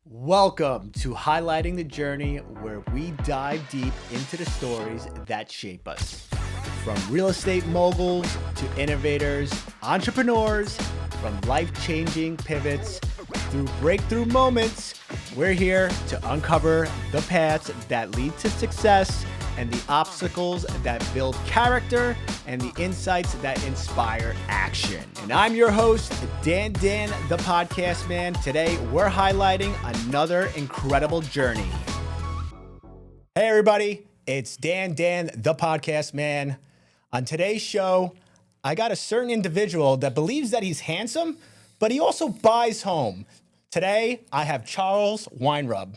Welcome to Highlighting the Journey, where we dive deep into the stories that shape us. From real estate moguls to innovators, entrepreneurs, from life-changing pivots through breakthrough moments, we're here to uncover the paths that lead to success and the obstacles that build character and the insights that inspire action. And I'm your host, Dan the Podcast Man. Today, we're highlighting another incredible journey. Hey everybody, it's Dan the Podcast Man. On today's show, I got a certain individual that believes that he's handsome, but he also buys home. Today, I have Charles Weinraub.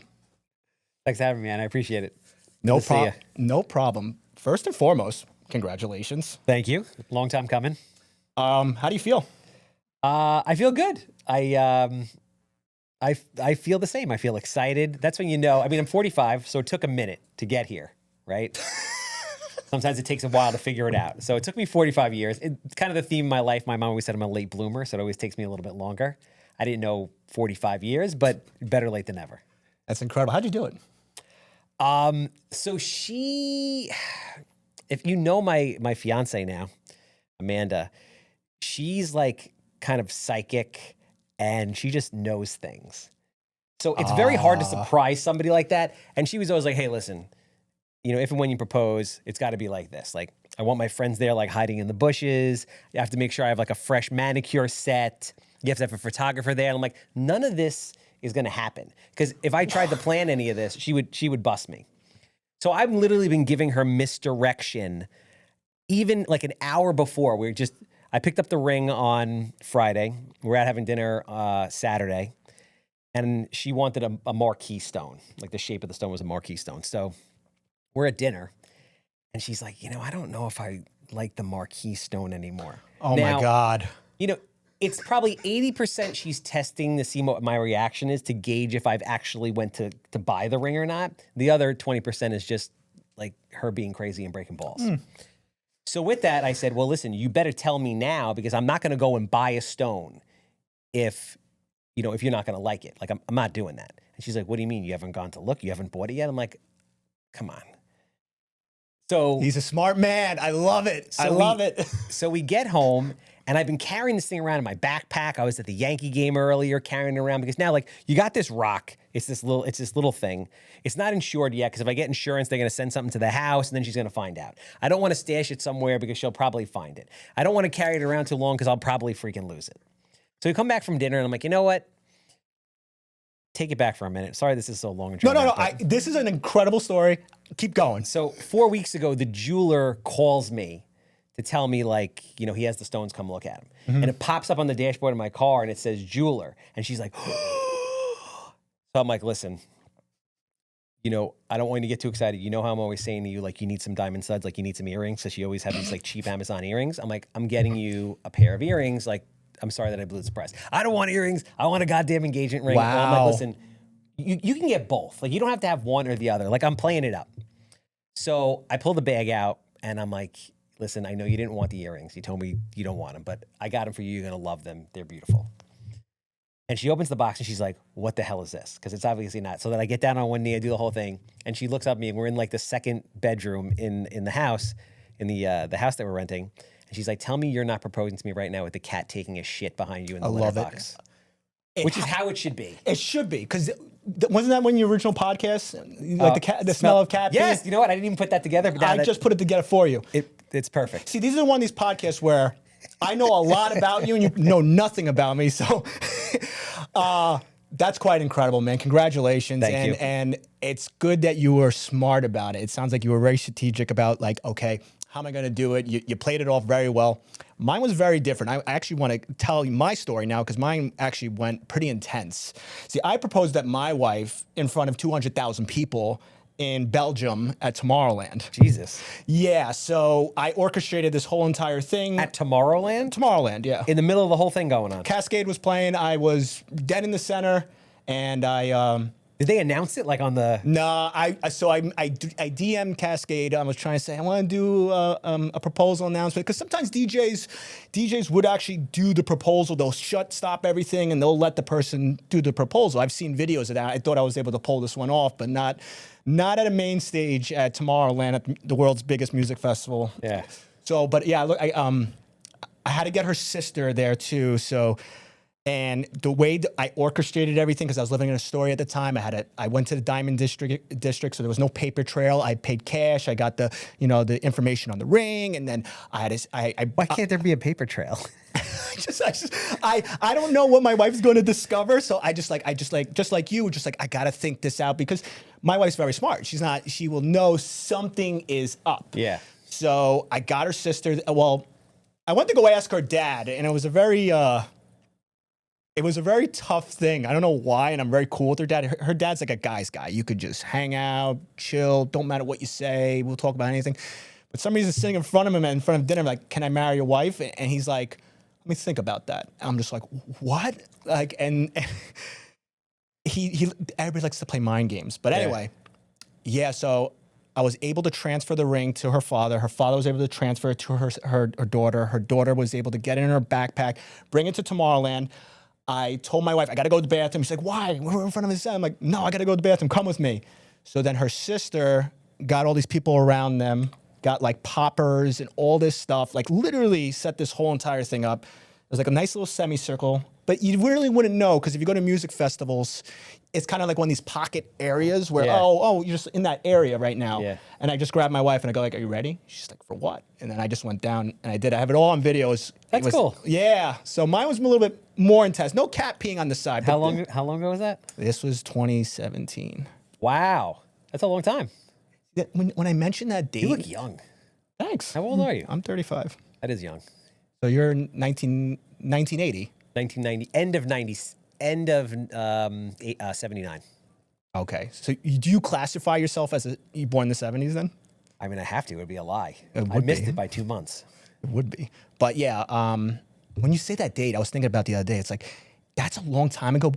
Thanks for having me, man. I appreciate it. No problem. First and foremost, congratulations. Thank you. Long time coming. How do you feel? I feel good. I feel the same. I feel excited. That's when you know. I mean, I'm 45, so it took a minute to get here, right? Sometimes it takes a while to figure it out. So it took me 45 years. It's kind of the theme of my life. My mom always said I'm a late bloomer, so it always takes me a little bit longer. I didn't know 45 years, but better late than never. That's incredible. How'd you do it? So she, if you know my fiance now, Amanda, she's like kind of psychic and she just knows things. So it's very hard to surprise somebody like that. And she was always like, hey, listen, you know, if and when you propose, it's got to be like this. Like, I want my friends there, like hiding in the bushes. You have to make sure I have like a fresh manicure set. You have to have a photographer there. And I'm like, none of this is going to happen. Because if I tried to plan any of this, she would bust me. So I've literally been giving her misdirection even like an hour before. I picked up the ring on Friday. We're out having dinner Saturday. And she wanted a marquee stone. Like the shape of the stone was a marquee stone. So we're at dinner. And she's like, you know, I don't know if I like the marquee stone anymore. Oh my God. You know, it's probably 80% she's testing to see what my reaction is to gauge if I've actually went to buy the ring or not. The other 20% is just like her being crazy and breaking balls. So with that, I said, well, listen, you better tell me now because I'm not going to go and buy a stone if you're not going to like it. Like, I'm not doing that. And she's like, what do you mean? You haven't gone to look? You haven't bought it yet? I'm like, come on. So he's a smart man. I love it. I love it. So we get home. And I've been carrying this thing around in my backpack. I was at the Yankee game earlier carrying it around because now, like, you got this rock. It's this little thing. It's not insured yet because if I get insurance, they're going to send something to the house and then she's going to find out. I don't want to stash it somewhere because she'll probably find it. I don't want to carry it around too long because I'll probably freaking lose it. So we come back from dinner and I'm like, you know what? Take it back for a minute. Sorry this is so long. No. This is an incredible story. Keep going. So 4 weeks ago, the jeweler calls me to tell me, like, you know, he has the stones, come look at him. And it pops up on the dashboard of my car and it says jeweler. And she's like, so I'm like, listen, you know, I don't want you to get too excited. You know how I'm always saying to you, like, you need some diamond studs, like you need some earrings. So she always had these like cheap Amazon earrings. I'm like, I'm getting you a pair of earrings. Like, I'm sorry that I blew the surprise. I don't want earrings. I want a goddamn engagement ring. Wow. And I'm like, listen, you can get both. Like, you don't have to have one or the other. Like, I'm playing it up. So I pull the bag out and I'm like, listen, I know you didn't want the earrings. You told me you don't want them, but I got them for you. You're going to love them. They're beautiful. And she opens the box and she's like, what the hell is this? Because it's obviously not. So then I get down on one knee, I do the whole thing. And she looks up at me and we're in like the second bedroom in the house, in the house that we're renting. And she's like, tell me you're not proposing to me right now with the cat taking a shit behind you in the litter box. Which is how it should be. It should be. Because wasn't that one of your original podcasts? Like the smell of cat pee? Yes. You know what? I didn't even put that together. But I just put it together for you. It's perfect. See, these are one of these podcasts where I know a lot about you and you know nothing about me. So that's quite incredible, man. Congratulations. Thank you. And it's good that you were smart about it. It sounds like you were very strategic about, like, okay, how am I going to do it? You played it off very well. Mine was very different. I actually want to tell you my story now because mine actually went pretty intense. See, I proposed at my wife in front of 200,000 people in Belgium at Tomorrowland. Jesus. Yeah, so I orchestrated this whole entire thing. At Tomorrowland? Tomorrowland, yeah. In the middle of the whole thing going on. Cascade was playing. I was dead in the center, and I Did they announce it like on the? No, I DM'd Cascade. I was trying to say I want to do a proposal announcement because sometimes DJs would actually do the proposal. They'll stop everything and they'll let the person do the proposal. I've seen videos of that. I thought I was able to pull this one off, but not at a main stage at Tomorrowland, at the world's biggest music festival. Yeah. So, but yeah, look, I had to get her sister there too. So. And the way that I orchestrated everything, because I was living in Astoria at the time, I went to the Diamond District, so there was no paper trail. I paid cash. I got the information on the ring, and then I had Why can't there be a paper trail? I don't know what my wife's going to discover, so I just like I gotta think this out because my wife's very smart. She will know something is up. Yeah. So I got her sister. Well, I went to go ask her dad, and it was a very tough thing. I don't know why, and I'm very cool with her dad. Her dad's like a guy's guy. You could just hang out, chill, don't matter what you say. We'll talk about anything. But some reason sitting in front of him in front of dinner, like, can I marry your wife? And he's like, let me think about that. I'm just like, what? Like, and everybody likes to play mind games. But anyway, yeah, so I was able to transfer the ring to her father. Her father was able to transfer it to her daughter. Her daughter was able to get it in her backpack, bring it to Tomorrowland. I told my wife, I got to go to the bathroom. She's like, why? We're in front of his son. I'm like, no, I got to go to the bathroom. Come with me. So then her sister got all these people around them, got like poppers and all this stuff, like literally set this whole entire thing up. It was like a nice little semicircle, but you really wouldn't know because if you go to music festivals, it's kind of like one of these pocket areas where, you're just in that area right now. Yeah. And I just grabbed my wife and I go like, are you ready? She's like, for what? And then I just went down and I did. I have it all on videos. That's cool. Yeah. So mine was a little bit more intense. No cat peeing on the side. How long ago was that? This was 2017. Wow. That's a long time. When I mentioned that date. You look young. Thanks. How old are you? I'm 35. That is young. So you're 1980. 1990. End of 79. Okay. So do you classify yourself as you born in the 70s then? I mean, I have to. It would be a lie. It I would missed be. it by 2 months. It would be. But yeah, when you say that date, I was thinking about the other day. It's like, that's a long time ago,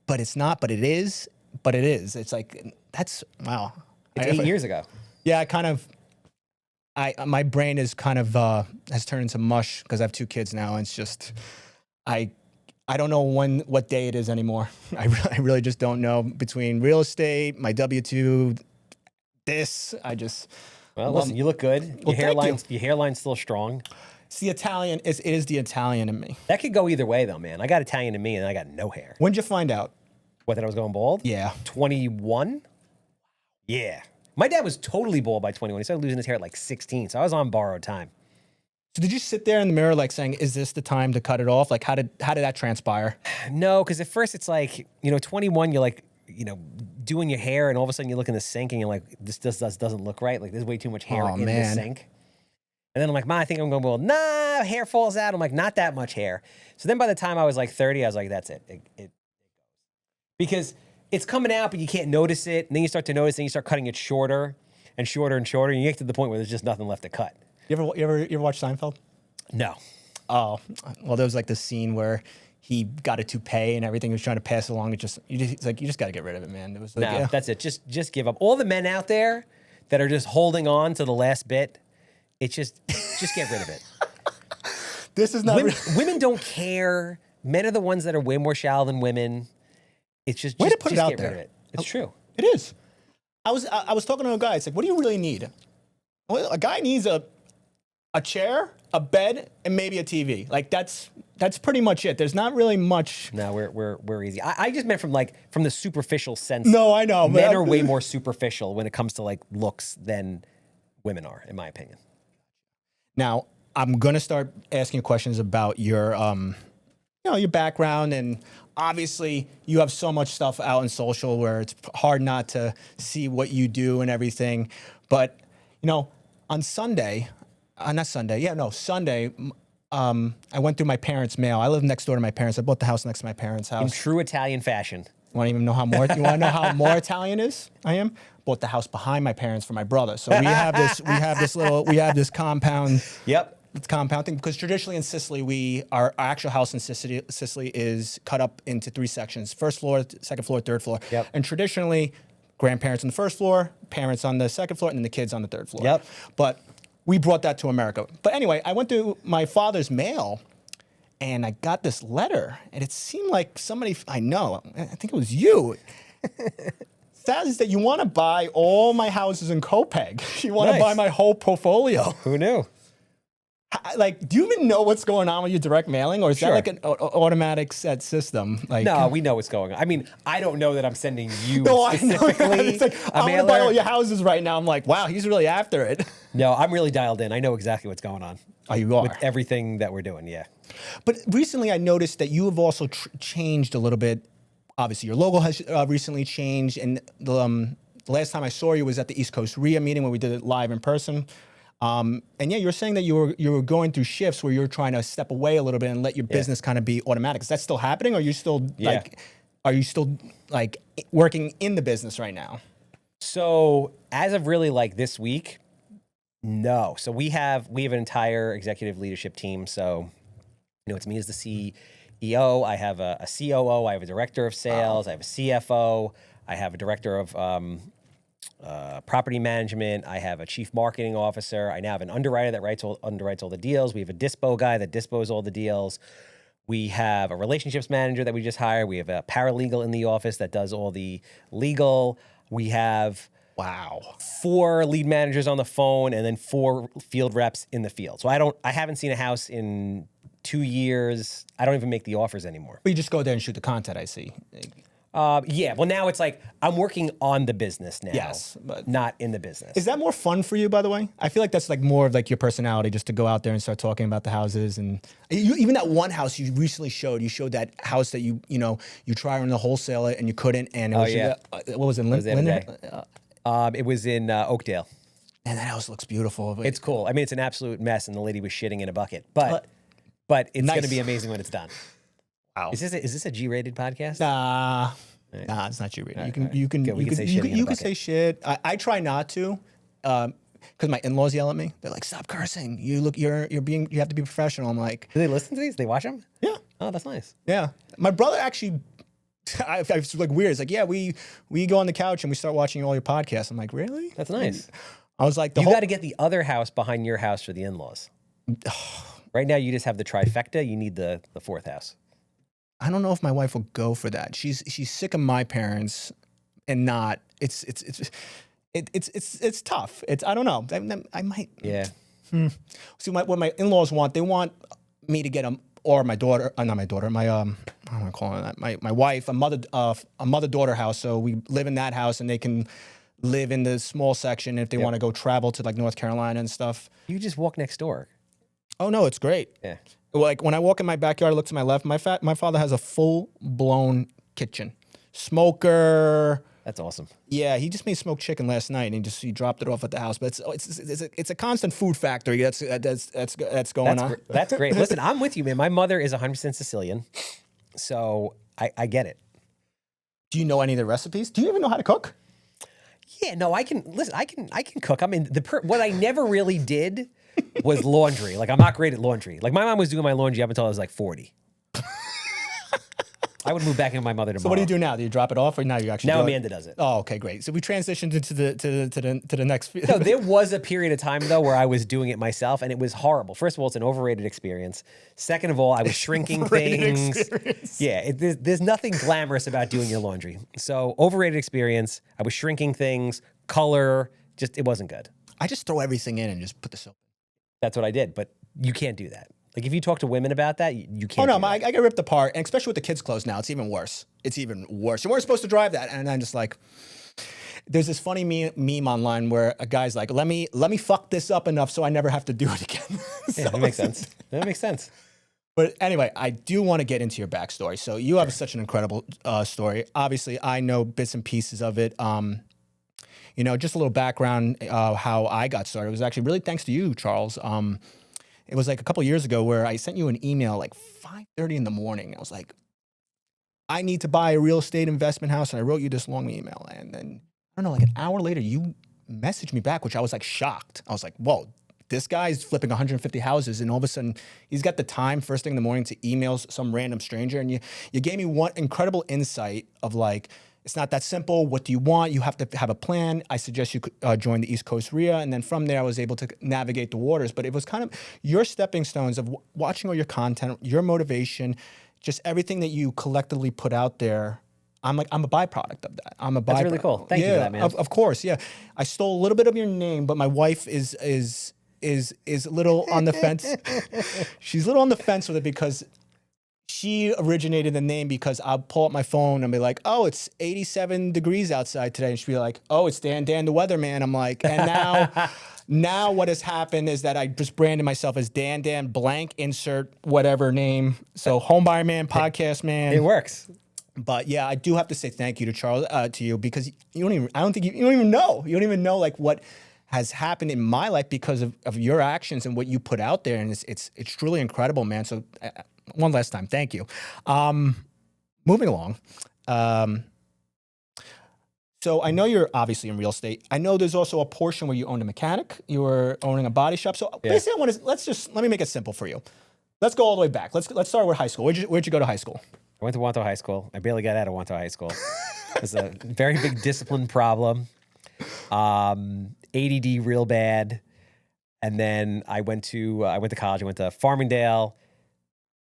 but it's not, but it is. But it is. It's like, that's, wow. It's 8 years ago. Yeah, my brain is kind of, has turned into mush because I have 2 kids now. And it's just, I don't know what day it is anymore. I really just don't know. Between real estate, my W-2, Well, listen, you look good. Your hairline's still strong. It's the Italian. It is the Italian in me. That could go either way, though, man. I got Italian in me, and I got no hair. When'd you find out? What, that I was going bald? Yeah. 21? Yeah. My dad was totally bald by 21. He started losing his hair at like 16, so I was on borrowed time. So did you sit there in the mirror like saying, is this the time to cut it off? Like, how did that transpire? No, because at first it's like, 21, you're like, doing your hair, and all of a sudden you look in the sink and you're like, this doesn't look right. Like, there's way too much hair in the sink. And then I'm like, Ma, I think I'm going bald. Nah, hair falls out. I'm like, not that much hair. So then by the time I was like 30, I was like, that's it. It goes. Because it's coming out, but you can't notice it. And then you start to notice, and you start cutting it shorter and shorter and shorter. And you get to the point where there's just nothing left to cut. You ever watch Seinfeld? No. Oh, well, there was like this scene where he got a toupee and everything. He was trying to pass along. You just got to get rid of it, man. It was like, no, that's it. Just give up. All the men out there that are just holding on to the last bit, it's just get rid of it. This is not women don't care. Men are the ones that are way more shallow than women. It's just way to put it out get there. Rid of it. It's true. It is. I was talking to a guy. It's like, what do you really need? Well, a guy needs a chair, a bed, and maybe a TV. Like that's pretty much it. There's not really much. No, we're easy. I just meant from the superficial sense. No, I know. Men are way more superficial when it comes to like looks than women are, in my opinion. Now, I'm gonna start asking you questions about your your background, and obviously you have so much stuff out in social where it's hard not to see what you do and everything. But on Sunday, Sunday, I went through my parents' mail. I live next door to my parents. I bought the house next to my parents' house. In true Italian fashion. You want to know how more Italian I am? Bought the house behind my parents for my brother. So we have this compound. Yep. compound thing, because traditionally in Sicily, our actual house in Sicily is cut up into 3 sections: first floor, second floor, third floor. Yep. And traditionally, grandparents on the first floor, parents on the second floor, and then the kids on the third floor. Yep. But we brought that to America. But anyway, I went through my father's mail, and I got this letter, and it seemed like somebody I know. I think it was you. Says that you want to buy all my houses in Copeg. You want to buy my whole portfolio. Who knew? Like, do you even know what's going on with your direct mailing, or is that like an automatic set system? Like, no, we know what's going on. I mean, I don't know that I'm sending you no, I know. specifically It's like, a I'm mailer. gonna buy all your houses right now. I'm like, wow, he's really after it. No, I'm really dialed in. I know exactly what's going on. Oh, you are? With everything that we're doing, yeah. But recently I noticed that you have also changed a little bit. Obviously, your logo has recently changed, and the last time I saw you was at the East Coast RIA meeting where we did it live in person. And yeah, you're saying that you were going through shifts where you're trying to step away a little bit and let your business kind of be automatic. Is that still happening, or are you still like working in the business right now? So as of really like this week, no. So we have an entire executive leadership team. So it's me as the CEO. I have a COO. I have a director of sales. I have a CFO. I have a director of property management. I have a chief marketing officer. I now have an underwriter that underwrites all the deals. We have a dispo guy that dispos all the deals. We have a relationships manager that we just hired. We have a paralegal in the office that does all the legal. We have 4 lead managers on the phone and then 4 field reps in the field. So I haven't seen a house in 2 years. I don't even make the offers anymore. But you just go there and shoot the content, I see. Yeah. Well, now it's like I'm working on the business now. Yes, but not in the business. Is that more fun for you, by the way? I feel like that's like more of like your personality, just to go out there and start talking about the houses. And even that one house you recently showed, that house that you tried on the wholesaler and you couldn't. And it was what was it? It was in Oakdale. And that house looks beautiful. It's cool. I mean, it's an absolute mess, and the lady was shitting in a bucket. But it's going to be amazing when it's done. Wow. Is this a G-rated podcast? Nah, it's not G-rated. You can say shit. I try not to, because my in-laws yell at me. They're like, "Stop cursing. You have to be professional." I'm like, do they listen to these? They watch them? Yeah. Oh, that's nice. Yeah. My brother actually. I was like weird. It's like, yeah, we go on the couch and we start watching all your podcasts. I'm like, really? That's nice. And I was like, you got to get the other house behind your house for the in-laws. Right now, you just have the trifecta. You need the 4th house. I don't know if my wife will go for that. She's sick of my parents, and not. It's tough. I don't know. I might. Yeah. See, what my in-laws want. They want me to get them. Or my daughter, not my daughter, my how am I calling that? My wife, a mother-daughter house. So we live in that house, and they can live in the small section if they want to go travel to like North Carolina and stuff. You just walk next door. Oh no, it's great. Yeah. Like when I walk in my backyard, I look to my left. My father has a full-blown kitchen, smoker. That's awesome. Yeah, he just made smoked chicken last night, and he dropped it off at the house. But it's a constant food factory that's going on. That's great. Listen, I'm with you, man. My mother is 100% Sicilian, so I get it. Do you know any of the recipes? Do you even know how to cook? Yeah, no, I can cook. I mean, what I never really did was laundry. Like, I'm not great at laundry. Like, my mom was doing my laundry up until I was like 40. I would move back into my mother tomorrow. So what do you do now? Do you drop it off, or now you actually? Now Amanda does it. Oh, okay, great. So we transitioned into the next. No, there was a period of time though where I was doing it myself, and it was horrible. First of all, it's an overrated experience. Second of all, I was shrinking things. Experience. Yeah, there's nothing glamorous about doing your laundry. So overrated experience. I was shrinking things, color, just it wasn't good. I just throw everything in and just put the soap. That's what I did, but you can't do that. Like, if you talk to women about that, you can't. Oh no, I get ripped apart, and especially with the kids' clothes now, it's even worse. It's even worse. You weren't supposed to drive that, and I'm just like, there's this funny meme online where a guy's like, let me fuck this up enough so I never have to do it again. Yeah, that makes sense. That makes sense. But anyway, I do want to get into your backstory. So you have such an incredible story. Obviously, I know bits and pieces of it. Just a little background how I got started. It was actually really thanks to you, Charles. It was like a couple of years ago where I sent you an email like 5:30 in the morning. I was like, I need to buy a real estate investment house. And I wrote you this long email. And then, I don't know, like an hour later, you messaged me back, which I was like shocked. I was like, whoa, this guy's flipping 150 houses, and all of a sudden he's got the time first thing in the morning to email some random stranger. And you gave me one incredible insight of like, it's not that simple. What do you want? You have to have a plan. I suggest you join the East Coast RIA. And then from there, I was able to navigate the waters. But it was kind of your stepping stones of watching all your content, your motivation, just everything that you collectively put out there. I'm a byproduct of that. I'm a byproduct. That's really cool. Thank you for that, man. Of course, yeah. I stole a little bit of your name, but my wife is a little on the fence. She's a little on the fence with it because she originated the name because I'll pull up my phone and be like, oh, it's 87 degrees outside today. And she'll be like, oh, it's Dan the weatherman. I'm like, and now what has happened is that I just branded myself as Dan blank, insert whatever name. So Homebuyer Man, Podcast Man. It works. But yeah, I do have to say thank you to Charles, to you, because you don't even know like what has happened in my life because of your actions and what you put out there. And it's truly incredible, man. So one last time, thank you. Moving along. So I know you're obviously in real estate. I know there's also a portion where you owned a mechanic. You were owning a body shop. So basically, let me make it simple for you. Let's go all the way back. Let's start with high school. Where'd you go to high school? I went to Wanto High School. I barely got out of Wanto High School. It was a very big discipline problem. ADD real bad. And then I went to college. I went to Farmingdale.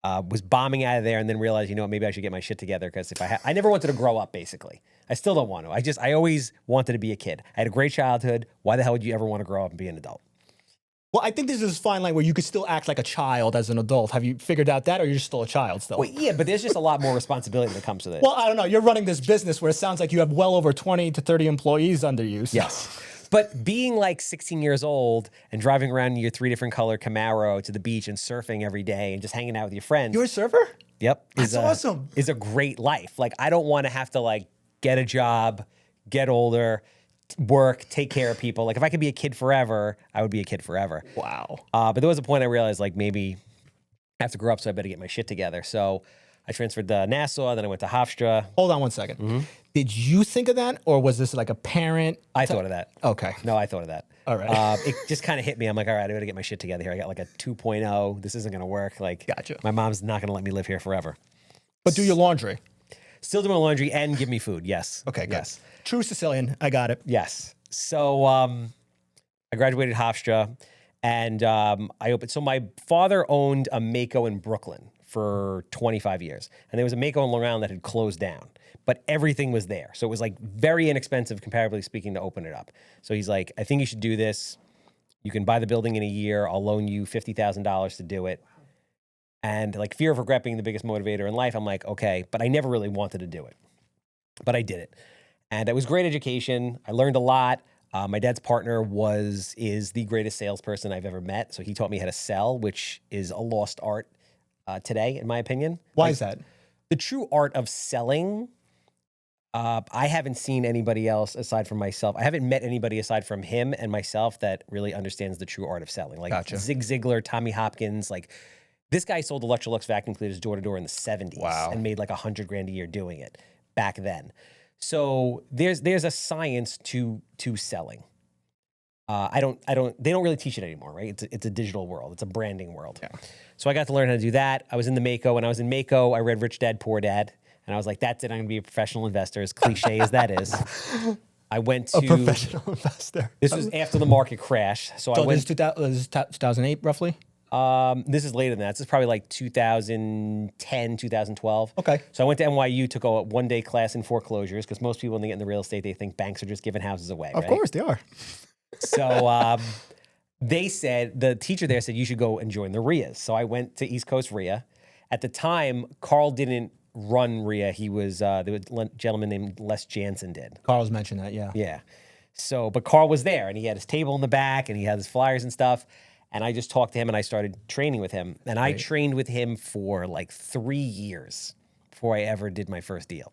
Was bombing out of there, and then realized, you know what, maybe I should get my shit together, because I never wanted to grow up, basically. I still don't want to. I always wanted to be a kid. I had a great childhood. Why the hell would you ever want to grow up and be an adult? Well, I think there's this fine line where you could still act like a child as an adult. Have you figured out that, or you're still a child still? Well, yeah, but there's just a lot more responsibility that comes with it. Well, I don't know. You're running this business where it sounds like you have well over 20 to 30 employees under you. So. Yes. But being like 16 years old and driving around in your 3 different color Camaro to the beach and surfing every day and just hanging out with your friends. You're a surfer? Yep. That's awesome. Is a great life. Like, I don't want to have to like get a job, get older, work, take care of people. Like, if I could be a kid forever, I would be a kid forever. Wow. But there was a point I realized, like, maybe I have to grow up, so I better get my shit together. So I transferred to Nassau, then I went to Hofstra. Hold on one second. Mm-hmm. Did you think of that, or was this like a parent? I thought of that. Okay. No, I thought of that. All right. It just kind of hit me. I'm like, all right, I got to get my shit together here. I got like a 2.0. This isn't going to work. Like, gotcha. My mom's not going to let me live here forever. But do your laundry. Still do my laundry and give me food. Yes. Okay, good. Yes. True Sicilian. I got it. Yes. So I graduated Hofstra, and I opened. So my father owned a Mako in Brooklyn for 25 years. And there was a Mako in Long Island that had closed down, but everything was there. So it was like very inexpensive, comparatively speaking, to open it up. So he's like, I think you should do this. You can buy the building in a year. I'll loan you $50,000 to do it. And like, fear of regret being the biggest motivator in life, I'm like, okay, but I never really wanted to do it. But I did it. And it was great education. I learned a lot. My dad's partner is the greatest salesperson I've ever met. So he taught me how to sell, which is a lost art today, in my opinion. Why is that? The true art of selling, I haven't seen anybody else aside from myself. I haven't met anybody aside from him and myself that really understands the true art of selling. Like gotcha. Zig Ziglar, Tommy Hopkins, like this guy sold Electrolux vacuum cleaners door to door in the 70s. Wow. And made like $100,000 a year doing it back then. So there's a science to selling. They don't really teach it anymore, right? It's a digital world. It's a branding world. Yeah. So I got to learn how to do that. I was in the Mako. When I was in Mako, I read Rich Dad, Poor Dad. And I was like, that's it. I'm going to be a professional investor, as cliche as that is. I went to... A professional investor. This was after the market crash. So I went... This is 2008, roughly? This is later than that. This is probably like 2010, 2012. Okay. So I went to NYU, took a one-day class in foreclosures, because most people, when they get into real estate, they think banks are just giving houses away, Of course, they are. So the teacher there said, you should go and join the RIAs. So I went to East Coast RIA. At the time, Carl didn't run RIA. There was a gentleman named Les Jansen did. Carl's mentioned that, yeah. Yeah. So, but Carl was there, and he had his table in the back, and he had his flyers and stuff. And I just talked to him, and I started training with him. And I trained with him for like 3 years before I ever did my first deal.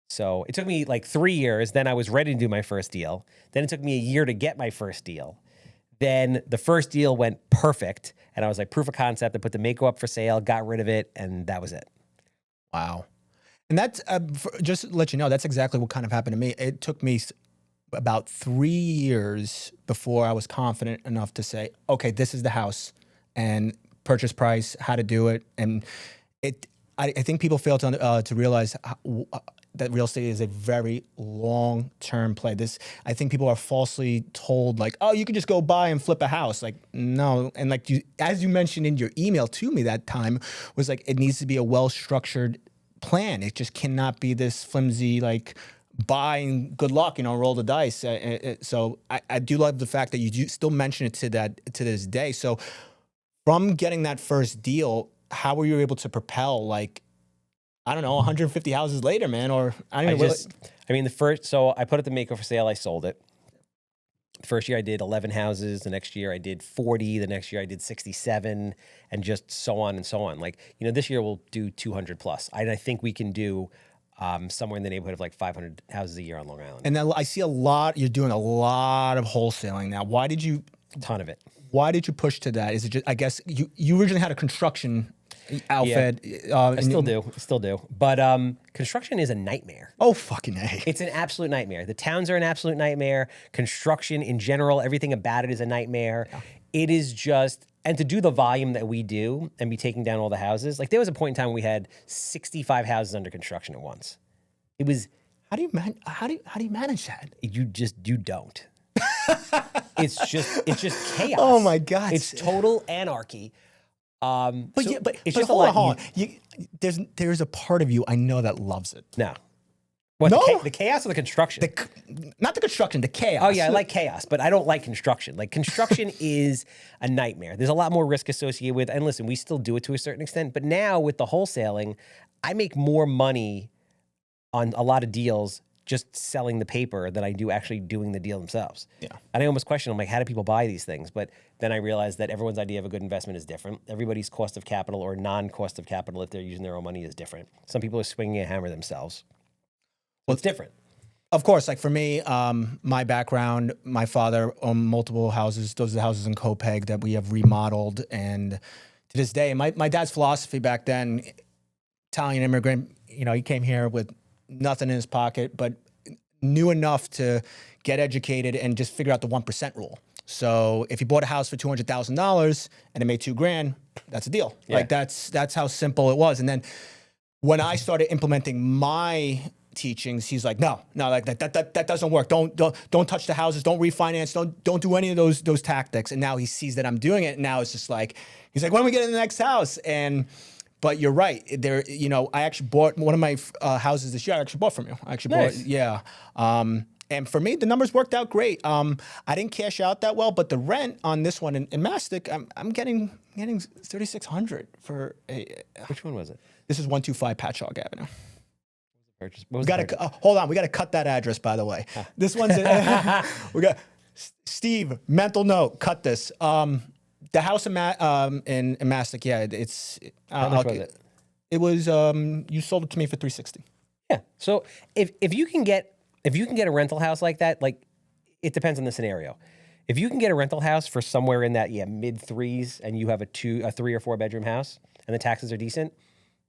So it took me like 3 years. Then I was ready to do my first deal. Then it took me a year to get my first deal. Then the first deal went perfect. And I was like, proof of concept. I put the Mako up for sale, got rid of it, and that was it. Wow. And that's, just to let you know, that's exactly what kind of happened to me. It took me about 3 years before I was confident enough to say, okay, this is the house and purchase price, how to do it. And I think people fail to realize that real estate is a very long-term play. I think people are falsely told like, oh, you can just go buy and flip a house. Like, no. And like as you mentioned in your email to me that time, was like, it needs to be a well-structured plan. It just cannot be this flimsy, like, buy and good luck, roll the dice. So I do love the fact that you do still mention it to this day. So from getting that first deal, how were you able to propel, like, I don't know, 150 houses later, man? Or I don't know. So I put it to Mako for sale. I sold it. The first year I did 11 houses. The next year I did 40. The next year I did 67, and just so on and so on. Like, this year we'll do 200 plus. I think we can do somewhere in the neighborhood of like 500 houses a year on Long Island. And then I see you're doing a lot of wholesaling now. Why did you? A ton of it. Why did you push to that? Is it just, I guess you originally had a construction outfit. Yeah. I still do. But construction is a nightmare. Oh, fucking A. It's an absolute nightmare. The towns are an absolute nightmare. Construction in general, everything about it is a nightmare. Yeah. It is just, and to do the volume that we do and be taking down all the houses, like there was a point in time when we had 65 houses under construction at once. It was. How do you manage that? You don't. It's just chaos. Oh my God. It's total anarchy. It's just hold on. There's a part of you I know that loves it. No. What, no? The chaos or the construction? Not the construction, the chaos. Oh yeah, I like chaos, but I don't like construction. Like construction is a nightmare. There's a lot more risk associated with, and listen, we still do it to a certain extent, but now with the wholesaling, I make more money on a lot of deals just selling the paper than I do actually doing the deal themselves. Yeah. And I almost question, I'm like, how do people buy these things? But then I realized that everyone's idea of a good investment is different. Everybody's cost of capital or non-cost of capital, if they're using their own money, is different. Some people are swinging a hammer themselves. Well, it's different. Of course, like for me, my background, my father owned multiple houses. Those are the houses in Copeg that we have remodeled. And to this day, my dad's philosophy back then, Italian immigrant, he came here with nothing in his pocket, but knew enough to get educated and just figure out the 1% rule. So if you bought a house for $200,000 and it made $2,000, that's a deal. Yeah. Like that's how simple it was. And then when I started implementing my teachings, he's like, no, like that doesn't work. Don't touch the houses. Don't refinance. Don't do any of those tactics. And now he sees that I'm doing it. And now it's just like, he's like, when we get in the next house? But you're right. There, I actually bought one of my houses this year. I actually bought from you. Nice. Yeah. And for me, the numbers worked out great. I didn't cash out that well, but the rent on this one in Mastic, I'm getting $3,600 for a. Which one was it? This is 125 Patchogue Avenue. Purchase. Hold on. We got to cut that address, by the way. This one's we got Steve. Mental note. Cut this. The house in Mastic, yeah, it's. How much was it? It was. You sold it to me for $360. Yeah. So if you can get a rental house like that, like it depends on the scenario. If you can get a rental house for somewhere in that mid threes, and you have a 3 or 4 bedroom house, and the taxes are decent,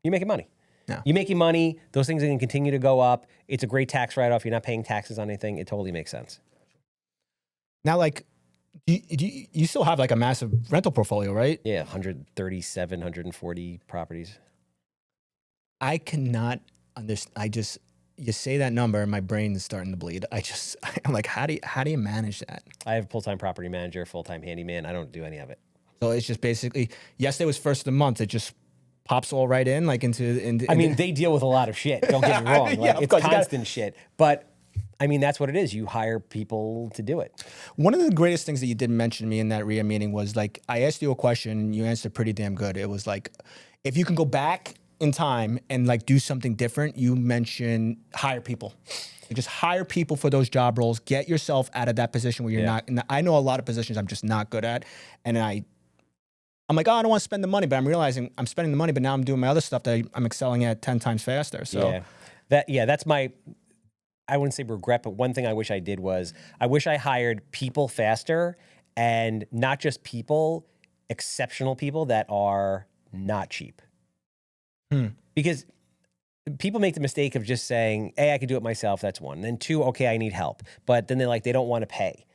you're making money. Yeah. You're making money. Those things are going to continue to go up. It's a great tax write-off. You're not paying taxes on anything. It totally makes sense. Now, like, you still have like a massive rental portfolio, right? Yeah, 137, 140 properties. I cannot understand. You say that number and my brain is starting to bleed. I'm like, how do you manage that? I have a full-time property manager, full-time handyman. I don't do any of it. So it's just basically, yesterday was first of the month. It just pops all right in, like into I mean, they deal with a lot of shit. Don't get me wrong. Like, it's constant shit. But I mean, that's what it is. You hire people to do it. One of the greatest things that you did mention to me in that RIA meeting was like, I asked you a question and you answered pretty damn good. It was like, if you can go back in time and like do something different, you mentioned hire people. You just hire people for those job roles. Get yourself out of that position where you're not. And I know a lot of positions I'm just not good at, and I'm like, oh, I don't want to spend the money, but I'm realizing I'm spending the money, but now I'm doing my other stuff that I'm excelling at 10 times faster. So that's my, I wouldn't say regret, but one thing I wish I did was I wish I hired people faster, and not just people, exceptional people that are not cheap. Because people make the mistake of just saying, "Hey, I can do it myself." That's one. Then two, okay, I need help. But then they don't want to pay,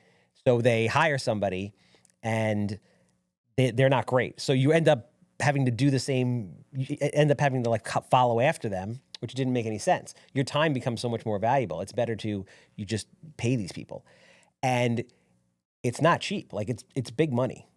so they hire somebody, and they're not great. So you end up having to do the same. You end up having to like follow after them, which didn't make any sense. Your time becomes so much more valuable. It's better to you just pay these people, and it's not cheap. Like it's big money.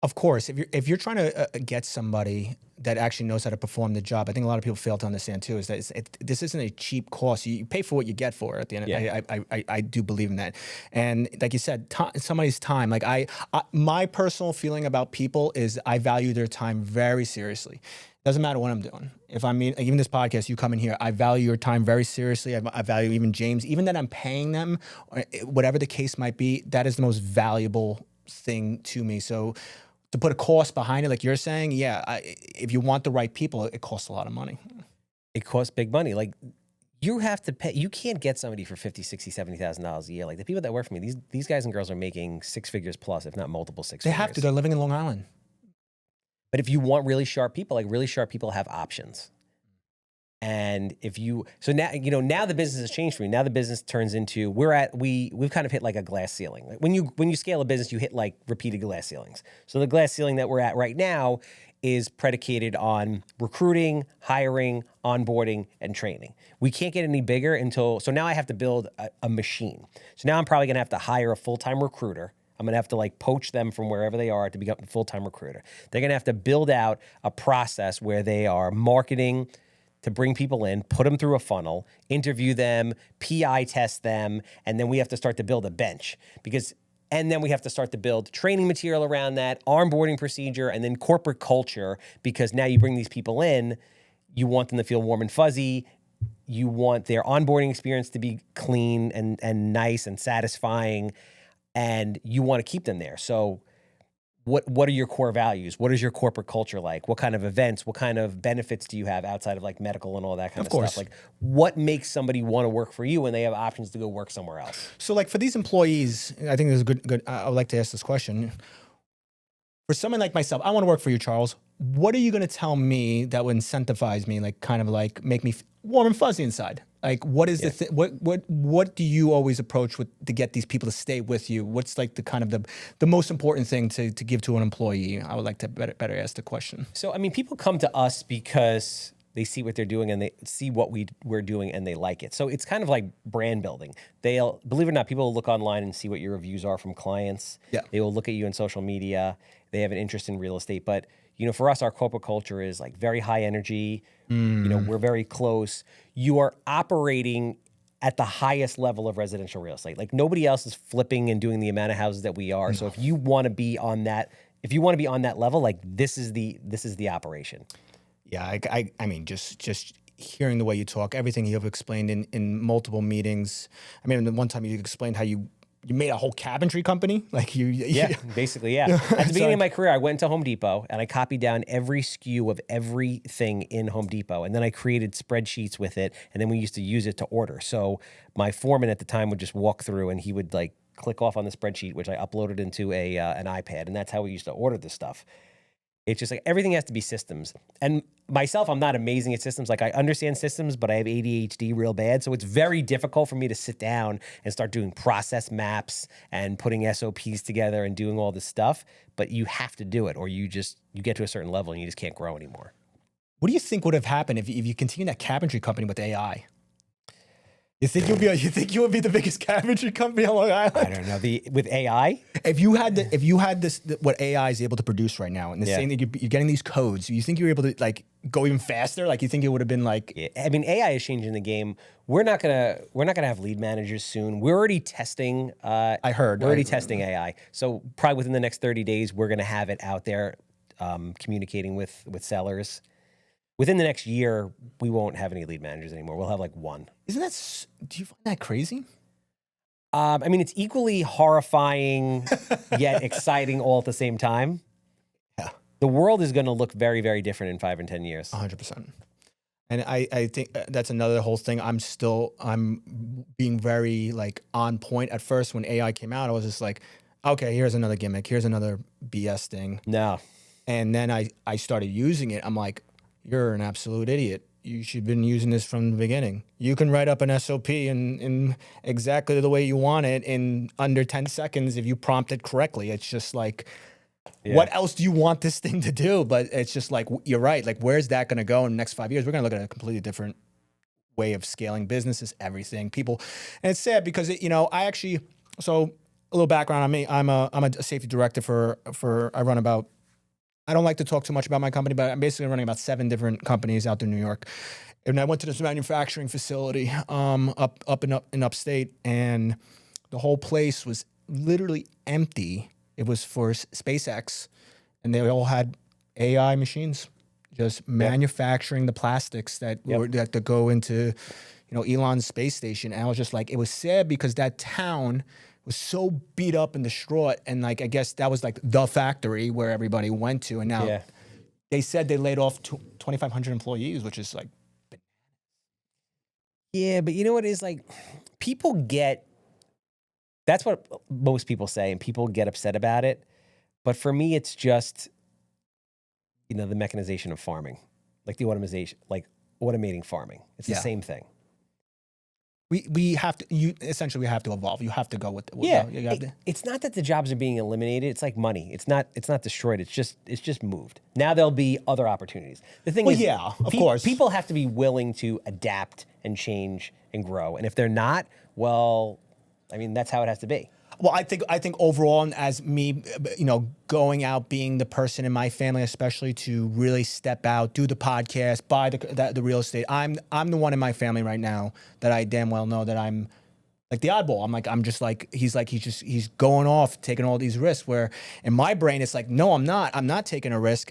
Of course, if you're trying to get somebody that actually knows how to perform the job, I think a lot of people fail to understand too is that this isn't a cheap cost. You pay for what you get for it at the end. Yeah. I do believe in that. And like you said, somebody's time. Like my personal feeling about people is I value their time very seriously. Doesn't matter what I'm doing. If I mean, even this podcast, you come in here, I value your time very seriously. I value even James, even that I'm paying them, whatever the case might be. That is the most valuable thing to me. So to put a cost behind it, like you're saying, if you want the right people, it costs a lot of money. It costs big money. Like you have to pay. You can't get somebody for $50,000, $60,000, $70,000 a year. Like the people that work for me, these guys and girls are making six figures plus, if not multiple six figures. They have to. They're living in Long Island. But if you want really sharp people, like really sharp people have options. And so now the business has changed for me. Now the business turns into we've kind of hit like a glass ceiling. Like when you scale a business, you hit like repeated glass ceilings. So the glass ceiling that we're at right now is predicated on recruiting, hiring, onboarding, and training. We can't get any bigger so now I have to build a machine. So now I'm probably gonna have to hire a full-time recruiter. I'm gonna have to like poach them from wherever they are to become a full-time recruiter. They're gonna have to build out a process where they are marketing to bring people in, put them through a funnel, interview them, PI test them, and then we have to start to build a bench and then we have to start to build training material around that, onboarding procedure, and then corporate culture, because now you bring these people in, you want them to feel warm and fuzzy, you want their onboarding experience to be clean and nice and satisfying, and you want to keep them there. So what are your core values? What is your corporate culture like? What kind of events, what kind of benefits do you have outside of like medical and all that kind of stuff? Like what makes somebody want to work for you when they have options to go work somewhere else? So like for these employees, I think this is good. I would like to ask this question. For someone like myself, I want to work for you, Charles. What are you going to tell me that would incentivize me, like kind of like make me warm and fuzzy inside? Like what is what do you always approach to get these people to stay with you? What's like the kind of the most important thing to give to an employee? I would like to better ask the question. So I mean, people come to us because they see what they're doing and they see what we're doing and they like it. So it's kind of like brand building. They'll, believe it or not, people will look online and see what your reviews are from clients. Yeah. They will look at you on social media. They have an interest in real estate. But, for us, our corporate culture is like very high energy. We're very close. You are operating at the highest level of residential real estate. Like nobody else is flipping and doing the amount of houses that we are. So if you want to be on that, level, like this is the operation. Yeah, I mean, just hearing the way you talk, everything you've explained in multiple meetings. I mean, the one time you explained how you made a whole cabinetry company, like basically, yeah. At the beginning of my career, I went to Home Depot and I copied down every SKU of everything in Home Depot, and then I created spreadsheets with it, and then we used to use it to order. So my foreman at the time would just walk through, and he would like click off on the spreadsheet, which I uploaded into an iPad, and that's how we used to order this stuff. It's just like everything has to be systems. And myself, I'm not amazing at systems. Like I understand systems, but I have ADHD real bad. So it's very difficult for me to sit down and start doing process maps and putting SOPs together and doing all this stuff. But you have to do it or you get to a certain level and you just can't grow anymore. What do you think would have happened if you continued that cabinetry company with AI? You think you would be the biggest cabinetry company on Long Island? I don't know. With AI, if you had this, what AI is able to produce right now, and the same thing, you're getting these codes. You think you were able to like go even faster? Like you think it would have been like? Yeah. I mean, AI is changing the game. We're not gonna have lead managers soon. We're already testing. I heard we're already testing AI. So probably within the next 30 days, we're gonna have it out there, communicating with sellers. Within the next year, we won't have any lead managers anymore. We'll have like one. Do you find that crazy? I mean, it's equally horrifying yet exciting all at the same time. Yeah. The world is going to look very, very different in 5 and 10 years. 100%. And I think that's another whole thing. I'm being very like on point. At first, when AI came out, I was just like, okay, here's another gimmick. Here's another BS thing. No. And then I started using it. I'm like, you're an absolute idiot. you should have been using this from the beginning. You can write up an SOP in exactly the way you want it in under 10 seconds if you prompt it correctly. It's just like, what else do you want this thing to do? But it's just like, you're right. Like, where's that going to go in the next 5 years? We're going to look at a completely different way of scaling businesses, everything, people. And it's sad because, so a little background on me. I'm a safety director I run about, I don't like to talk too much about my company, but I'm basically running about 7 different companies out there in New York. And I went to this manufacturing facility up in upstate, and the whole place was literally empty. It was for SpaceX, and they all had AI machines just manufacturing the plastics that go into, Elon's space station. And I was just like, it was sad because that town was so beat up and distraught, and like I guess that was like the factory where everybody went to, and now they said they laid off 2,500 employees, which is like, but you know what is like, that's what most people say, and people get upset about it. But for me, it's just, the mechanization of farming, like the automating farming. It's the same thing. We have to. Essentially we have to evolve. You have to go with it's not that the jobs are being eliminated. It's like money. It's not destroyed. It's just moved. Now there'll be other opportunities. The thing is, of course, people have to be willing to adapt and change and grow. And if they're not, well, I mean, that's how it has to be. Well, I think overall, and as me, going out, being the person in my family, especially to really step out, do the podcast, buy the real estate. I'm the one in my family right now that I damn well know that I'm like the oddball. He's going off, taking all these risks. Where in my brain, it's like, no, I'm not. I'm not taking a risk.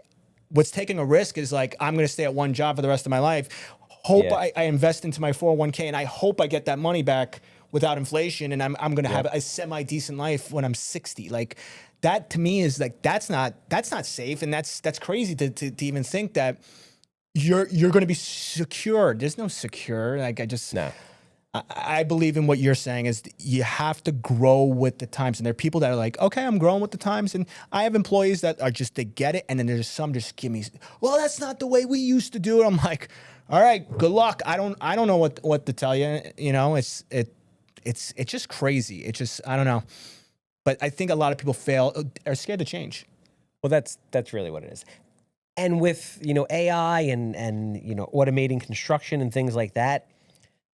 What's taking a risk is like, I'm going to stay at one job for the rest of my life. I invest into my 401k, and I hope I get that money back without inflation, and I'm going to have a semi-decent life when I'm 60. Like that to me is like, that's not safe. And that's crazy to even think that you're going to be secure. There's no secure. Like I believe in what you're saying is you have to grow with the times. And there are people that are like, okay, I'm growing with the times. And I have employees that are just, they get it. And then there's some just give me, well, that's not the way we used to do it. I'm like, all right, good luck. I don't know what to tell you. It's just crazy. It's just, I don't know. But I think a lot of people are scared to change. Well, that's really what it is. And with, AI and automating construction and things like that,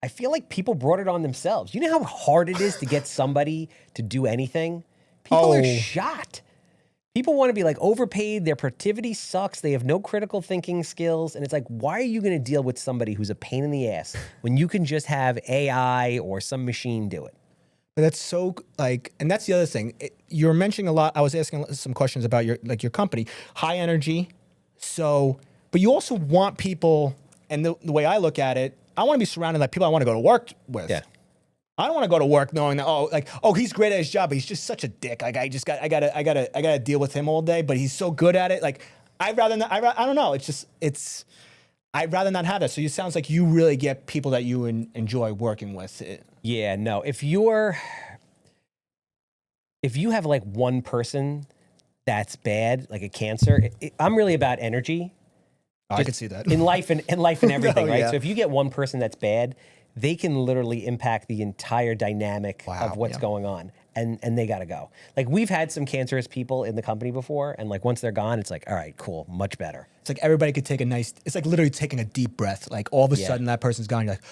I feel like people brought it on themselves. You know how hard it is to get somebody to do anything? People are shocked. People want to be like overpaid. Their productivity sucks. They have no critical thinking skills. And it's like, why are you going to deal with somebody who's a pain in the ass when you can just have AI or some machine do it? But that's so and that's the other thing. You're mentioning a lot. I was asking some questions about your company, high energy. So, but you also want people, and the way I look at it, I want to be surrounded by people I want to go to work with. Yeah. I don't want to go to work knowing that he's great at his job, but he's just such a dick. Like I gotta deal with him all day, but he's so good at it. Like I'd rather not. I don't know. I'd rather not have that. So it sounds like you really get people that you enjoy working with. Yeah, no. If you have like one person that's bad, like a cancer, I'm really about energy. I can see that in life and everything, right? Yeah. So if you get one person that's bad, they can literally impact the entire dynamic of what's going on, and they got to go. Like we've had some cancerous people in the company before, and like once they're gone, it's like, all right, cool, much better. It's like everybody could take it's like literally taking a deep breath. Like all of a sudden that person's gone. You're like,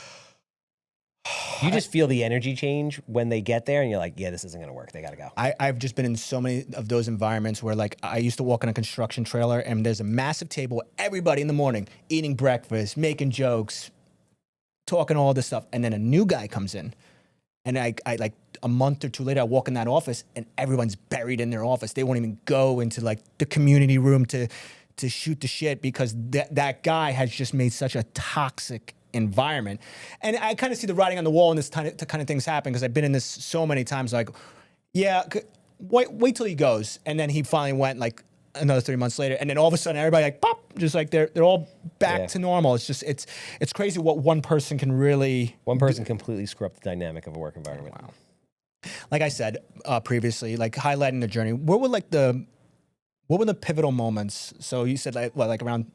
you just feel the energy change when they get there, and you're like, yeah, this isn't going to work. They got to go. I've just been in so many of those environments where like I used to walk in a construction trailer, and there's a massive table, everybody in the morning eating breakfast, making jokes, talking all this stuff, and then a new guy comes in, and I like a month or two later, I walk in that office, and everyone's buried in their office. They won't even go into like the community room to shoot the shit because that guy has just made such a toxic environment. And I kind of see the writing on the wall when this kind of things happen because I've been in this so many times. Like, yeah, wait till he goes, and then he finally went like another 3 months later, and then all of a sudden everybody like pop, just like they're all back to normal. It's just it's crazy what one person can really completely screw up the dynamic of a work environment. Wow. Like I said previously, like highlighting the journey, what were the pivotal moments? So you said like around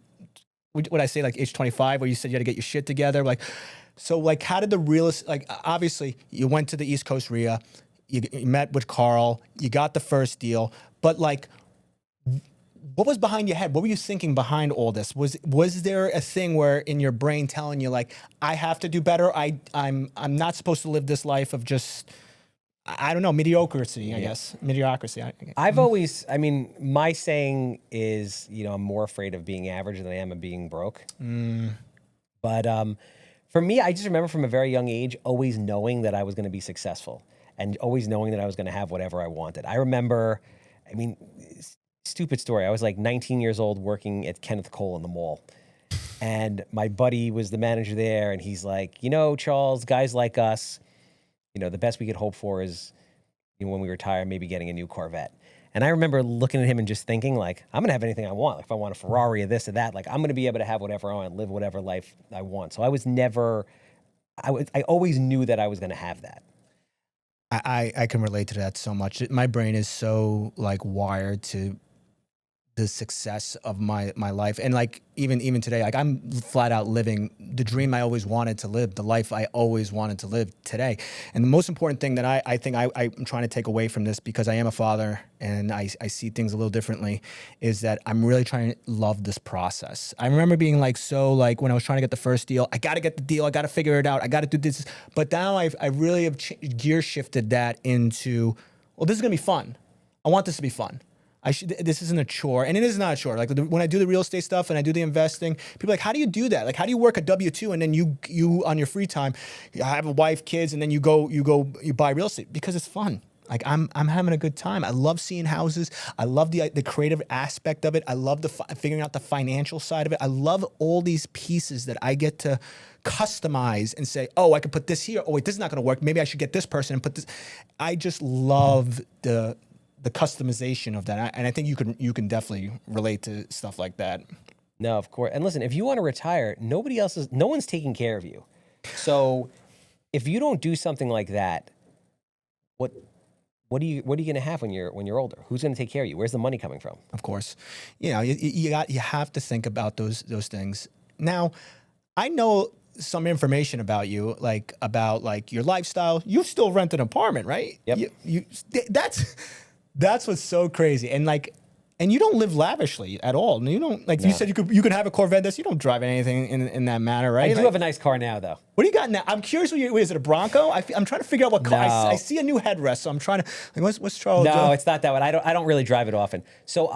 what I say, like age 25, where you said you had to get your shit together? Like, so like, how did the realist, like, obviously you went to the East Coast RIA, you met with Carl, you got the first deal, but like, what was behind your head? What were you thinking behind all this? Was there a thing where in your brain telling you like, I have to do better? I'm not supposed to live this life of just, I don't know, mediocrity, I guess. Mediocrity. I've always, I mean, my saying is, you know, I'm more afraid of being average than I am of being broke. But for me, I just remember from a very young age always knowing that I was going to be successful and always knowing that I was going to have whatever I wanted. I remember, I mean, stupid story. I was like 19 years old working at Kenneth Cole in the mall. And my buddy was the manager there. And he's like, you know, Charles, guys like us, you know, the best we could hope for is, you know, when we retire, maybe getting a new Corvette. And I remember looking at him and just thinking like, I'm going to have anything I want. Like if I want a Ferrari or this or that, like I'm going to be able to have whatever I want, live whatever life I want. So I was never, I always knew that I was going to have that. I can relate to that so much. My brain is so like wired to the success of my life. And like, even today, like I'm flat out living the dream I always wanted to live, the life I always wanted to live today. And the most important thing that I think I'm trying to take away from this, because I am a father and I see things a little differently, is that I'm really trying to love this process. I remember being like, so like when I was trying to get the first deal, I got to get the deal. I got to figure it out. I got to do this. But now I really have gear shifted that into, well, this is going to be fun. I want this to be fun. This isn't a chore, and it is not a chore. Like when I do the real estate stuff and I do the investing, people are like, how do you do that? Like, how do you work a W-2 and then you on your free time, you have a wife, kids, and then you buy real estate? Because it's fun. Like I'm having a good time. I love seeing houses. I love the creative aspect of it. I love figuring out the financial side of it. I love all these pieces that I get to customize and say, oh, I could put this here. Oh wait, this is not going to work. Maybe I should get this person and put this. I just love the customization of that. And I think you can definitely relate to stuff like that. No, of course. And listen, if you want to retire, no one's taking care of you. So if you don't do something like that, what are you going to have when you're older? Who's going to take care of you? Where's the money coming from? Of course. You know, you have to think about those things. Now, I know some information about you, like about your lifestyle. You still rent an apartment, right? Yep. That's what's so crazy. And you don't live lavishly at all. You don't You said you could have a Corvette. You don't drive anything in that manner, right? I do have a nice car now, though. What do you got now? I'm curious. Is it a Bronco? I'm trying to figure out what car. No. I see a new headrest, so I'm trying to. Like, what's Charles? No, it's not that one. I don't really drive it often. So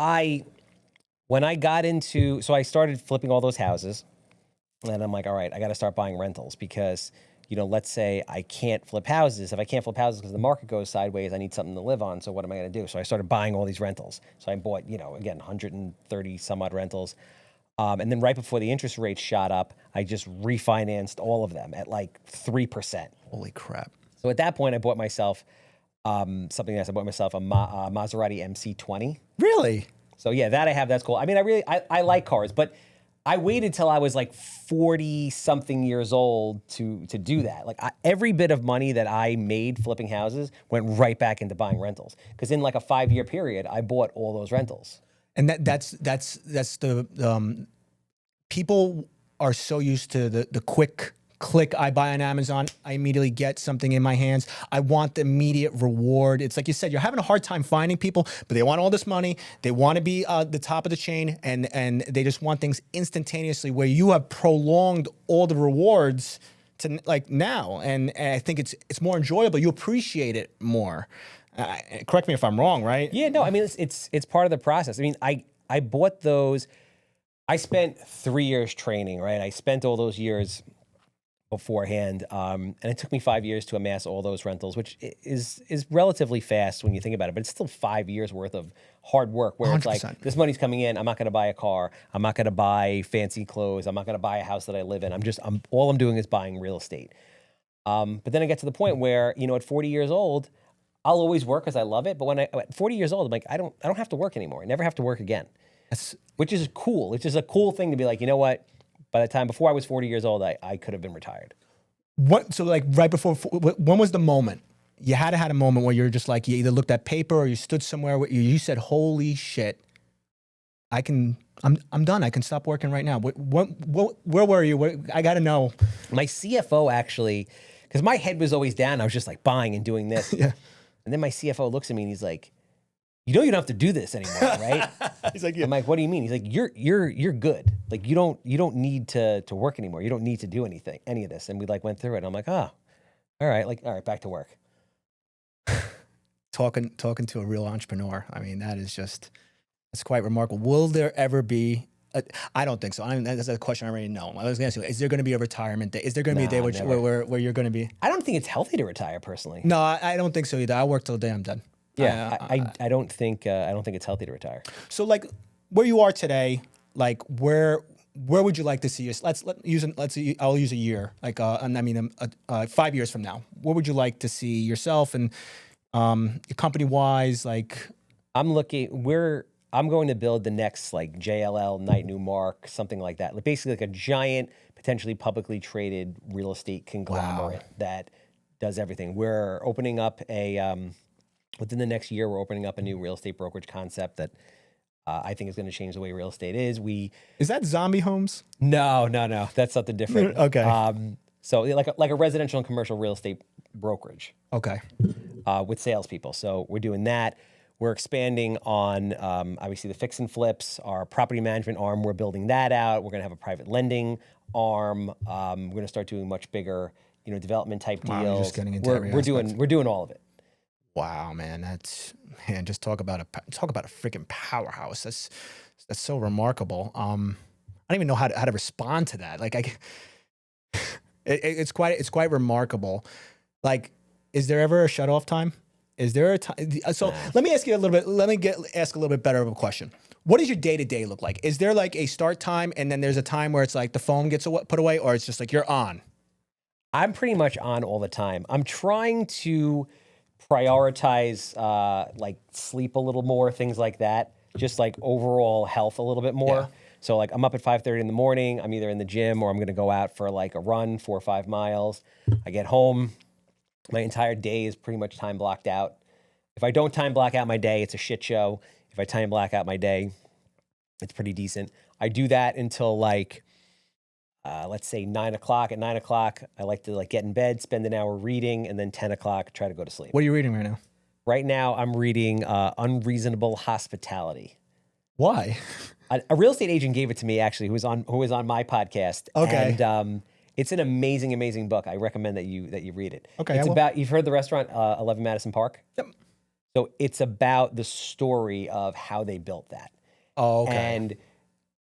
when I got into, I started flipping all those houses, and I'm like, all right, I got to start buying rentals because, you know, let's say I can't flip houses. If I can't flip houses because the market goes sideways, I need something to live on. So what am I going to do? So I started buying all these rentals. So I bought, you know, again, 130 some odd rentals. And then right before the interest rates shot up, I just refinanced all of them at like 3%. Holy crap. So at that point, I bought myself something else. I bought myself a Maserati MC20. Really? So yeah, that I have. That's cool. I mean, I like cars, but I waited till I was like 40 something years old to do that. Like every bit of money that I made flipping houses went right back into buying rentals. Because in like a 5-year period, I bought all those rentals. And that's the people are so used to the quick click. I buy on Amazon, I immediately get something in my hands. I want the immediate reward. It's like you said, you're having a hard time finding people, but they want all this money. They want to be the top of the chain, and they just want things instantaneously. Where you have prolonged all the rewards to like now, and I think it's more enjoyable. You appreciate it more. Correct me if I'm wrong, right? Yeah, no, I mean it's part of the process. I mean, I bought those. I spent 3 years training, right? I spent all those years beforehand, and it took me 5 years to amass all those rentals, which is relatively fast when you think about it. But it's still 5 years worth of hard work. Where 100%. It's like this money's coming in. I'm not going to buy a car. I'm not going to buy fancy clothes. I'm not going to buy a house that I live in. All I'm doing is buying real estate. But then I get to the point where, you know, at 40 years old, I'll always work because I love it. But at 40 years old, I'm like, I don't have to work anymore. I never have to work again. Which is cool. It's just a cool thing to be like, you know what? By the time before I was 40 years old, I could have been retired. So like right before, when was the moment? You had to have a moment where you're just like, you either looked at paper or you stood somewhere where you said, holy shit, I can I'm done. I can stop working right now. Where were you? I got to know. My CFO actually, because my head was always down. I was just like buying and doing this. Yeah. And then my CFO looks at me and he's like, you know, you don't have to do this anymore, right? He's like, yeah. I'm like, what do you mean? He's like, you're good. Like you don't need to work anymore. You don't need to do any of this. And we like went through it. And I'm like, oh, all right, back to work. Talking to a real entrepreneur. I mean, that's quite remarkable. Will there ever be? I don't think so. That's a question I already know. I was going to ask you, is there going to be a retirement day? Is there going to be a day where you're going to be? I don't think it's healthy to retire personally. No, I don't think so either. I work till the day I'm done. Yeah, I don't think it's healthy to retire. So like where you are today, like where would you like to see us? I'll use a year, like 5 years from now. Where would you like to see yourself and company wise? Like I'm going to build the next like JLL, Knight Newmark, something like that. Like basically like a giant, potentially publicly traded real estate conglomerate that does everything. We're opening up within the next year, we're opening up a new real estate brokerage concept that I think is going to change the way real estate is. Is that zombie homes? No. That's something different. Okay. So like a residential and commercial real estate brokerage. Okay. With salespeople. So we're doing that. We're expanding on, obviously, the fix and flips, our property management arm. We're building that out. We're going to have a private lending arm. We're going to start doing much bigger, development type deals. You're just getting into we're doing all of it. Wow, man, just talk about a freaking powerhouse. That's so remarkable. I don't even know how to respond to that. Like it's quite remarkable. Like, is there ever a shut off time? Is there a time? So let me ask you a little bit. Ask a little bit better of a question. What does your day to day look like? Is there like a start time and then there's a time where it's like the phone gets put away, or it's just like you're on? I'm pretty much on all the time. I'm trying to prioritize like sleep a little more, things like that. Just like overall health a little bit more. Yeah. So like I'm up at 5:30 in the morning. I'm either in the gym or I'm going to go out for like a run, 4 or 5 miles. I get home. My entire day is pretty much time blocked out. If I don't time block out my day, it's a shit show. If I time block out my day, it's pretty decent. I do that until like, let's say 9 o'clock. At 9 o'clock, I like to like get in bed, spend an hour reading, and then 10 o'clock, try to go to sleep. What are you reading right now? Right now, I'm reading Unreasonable Hospitality. Why? A real estate agent gave it to me actually, who was on my podcast. Okay. And it's an amazing, amazing book. I recommend that you read it. Okay. It's about, you've heard the restaurant 11 Madison Park? Yep. So it's about the story of how they built that. Oh, okay. And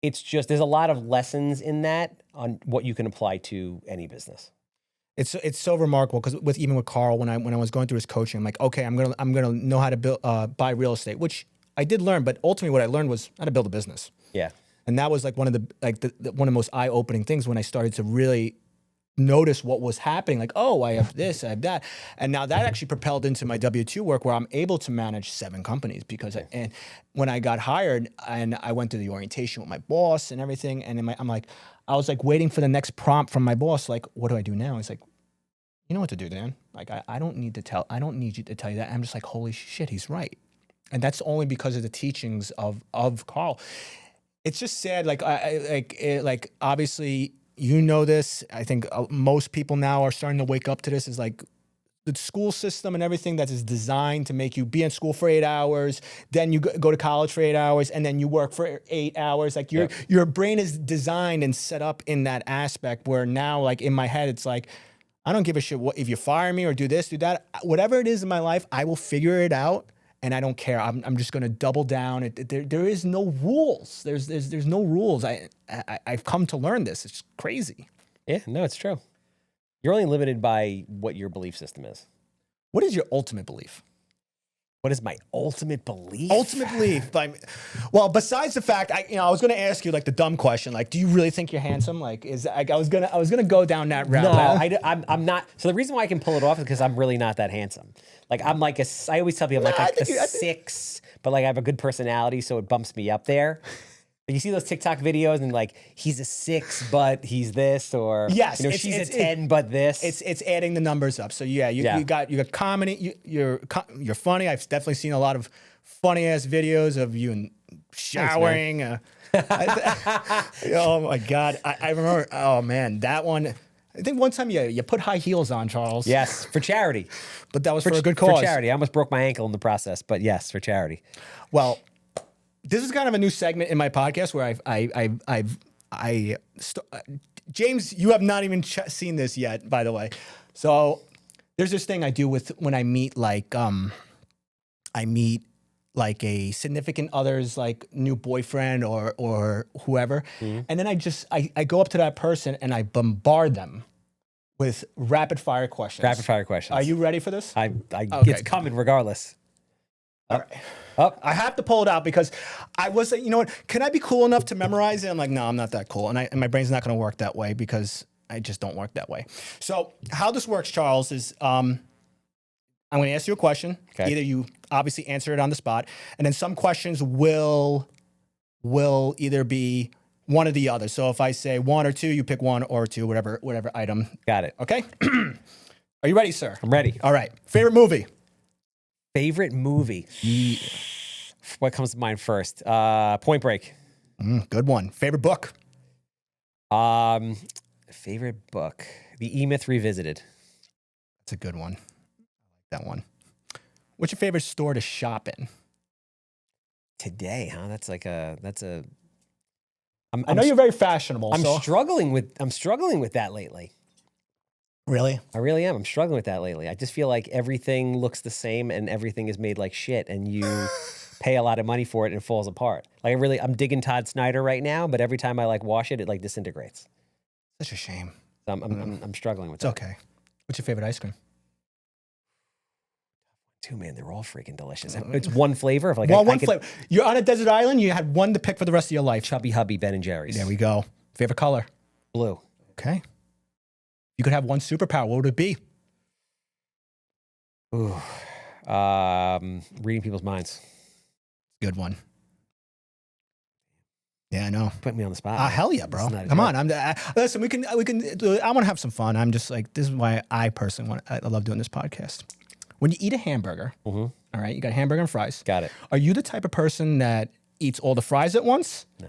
it's just, there's a lot of lessons in that on what you can apply to any business. It's so remarkable because even with Carl, when I was going through his coaching, I'm like, okay, I'm gonna know how to buy real estate, which I did learn, but ultimately what I learned was how to build a business. Yeah. And that was like one of the most eye-opening things when I started to really notice what was happening. Like, oh, I have this, I have that. And now that actually propelled into my W-2 work where I'm able to manage 7 companies because and when I got hired and I went to the orientation with my boss and everything, and I was like waiting for the next prompt from my boss, like, what do I do now? He's like, you know what to do, Dan. Like, I don't need you to tell you that. I'm just like, holy shit, he's right. And that's only because of the teachings of Carl. It's just sad. Like, obviously, you know this. I think most people now are starting to wake up to this. Is like the school system and everything that is designed to make you be in school for 8 hours, then you go to college for 8 hours, and then you work for 8 hours. Like your brain is designed and set up in that aspect where now, like in my head, it's like, I don't give a shit if you fire me or do this, do that. Whatever it is in my life, I will figure it out. And I don't care. I'm just going to double down. There is no rules. There's no rules. I've come to learn this. It's crazy. Yeah, no, it's true. You're only limited by what your belief system is. What is your ultimate belief? What is my ultimate belief? Ultimate belief. Well, besides the fact, I was going to ask you like the dumb question, like, do you really think you're handsome? Like, I was gonna go down that route. No, I'm not. So the reason why I can pull it off is because I'm really not that handsome. Like I always tell people I'm like a 6, but like I have a good personality, so it bumps me up there. You see those TikTok videos and like he's a 6, but he's this, or yes, she's a 10, but this. It's adding the numbers up. So yeah, you got comedy. You're funny. I've definitely seen a lot of funny ass videos of you and showering. Oh my God. I remember, oh man, that one. I think one time you put high heels on, Charles. Yes, for charity. But that was for a good cause. For charity. I almost broke my ankle in the process, but yes, for charity. Well, this is kind of a new segment in my podcast where James, you have not even seen this yet, by the way. So there's this thing I do with when I meet like a significant other's like new boyfriend or whoever. And then I go up to that person and I bombard them with rapid fire questions. Rapid fire questions. Are you ready for this? It's coming regardless. All right. I have to pull it out because I was like, you know what? Can I be cool enough to memorize it? I'm like, no, I'm not that cool. And my brain's not going to work that way because I just don't work that way. So how this works, Charles, is I'm going to ask you a question. Okay. Either you obviously answer it on the spot, and then some questions will either be one or the other. So if I say one or two, you pick one or two, whatever item. Got it. Okay? Are you ready, sir? I'm ready. All right. Favorite movie? Favorite movie? Yeah. What comes to mind first? Point Break. Good one. Favorite book? Favorite book? The E-Myth Revisited. That's a good one. I like that one. What's your favorite store to shop in? Today, huh? I know you're very fashionable. I'm struggling with that lately. Really? I really am. I'm struggling with that lately. I just feel like everything looks the same and everything is made like shit, and you pay a lot of money for it and it falls apart. Like I'm digging Todd Snyder right now, but every time I like wash it, it like disintegrates. Such a shame. So I'm struggling with that. It's okay. What's your favorite ice cream? Too, man, they're all freaking delicious. It's one flavor of like one flavor. You're on a desert island. You had one to pick for the rest of your life. Chubby Hubby, Ben and Jerry's. There we go. Favorite color? Blue. Okay. You could have one superpower. What would it be? Ooh, reading people's minds. Good one. Yeah, I know. Put me on the spot. Hell yeah, bro. Come on. Listen, we can. I want to have some fun. I'm just like, this is why I personally I love doing this podcast. When you eat a hamburger, all right, you got a hamburger and fries. Got it. Are you the type of person that eats all the fries at once? No.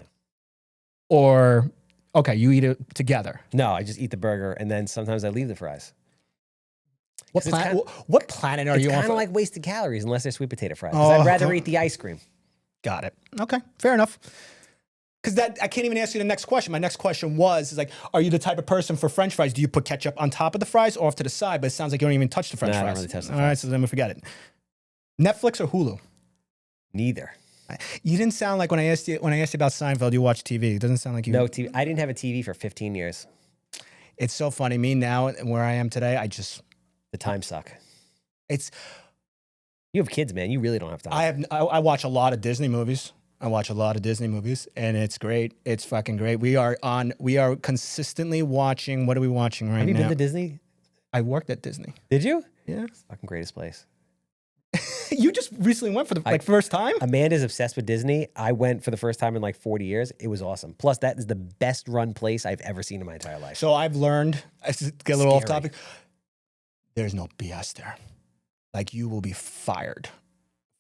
Or, okay, you eat it together? No, I just eat the burger and then sometimes I leave the fries. What planet are you on? It's kind of like wasted calories unless they're sweet potato fries. I'd rather eat the ice cream. Got it. Okay, fair enough. Because I can't even ask you the next question. My next question is like, are you the type of person for French fries? Do you put ketchup on top of the fries or off to the side? But it sounds like you don't even touch the French fries. I don't really touch the fries. All right, so then we forget it. Netflix or Hulu? Neither. You didn't sound like when I asked you about Seinfeld, you watch TV. It doesn't sound like you. No TV. I didn't have a TV for 15 years. It's so funny. Me now, where I am today, the time suck. You have kids, man. You really don't have time. I watch a lot of Disney movies. And it's great. It's fucking great. We are consistently watching. What are we watching right now? Have you been to Disney? I worked at Disney. Did you? Yeah. It's the fucking greatest place. You just recently went for the first time? Amanda's obsessed with Disney. I went for the first time in like 40 years. It was awesome. Plus, that is the best run place I've ever seen in my entire life. So I've learned, I get a little off topic, there's no BS there. Like, you will be fired.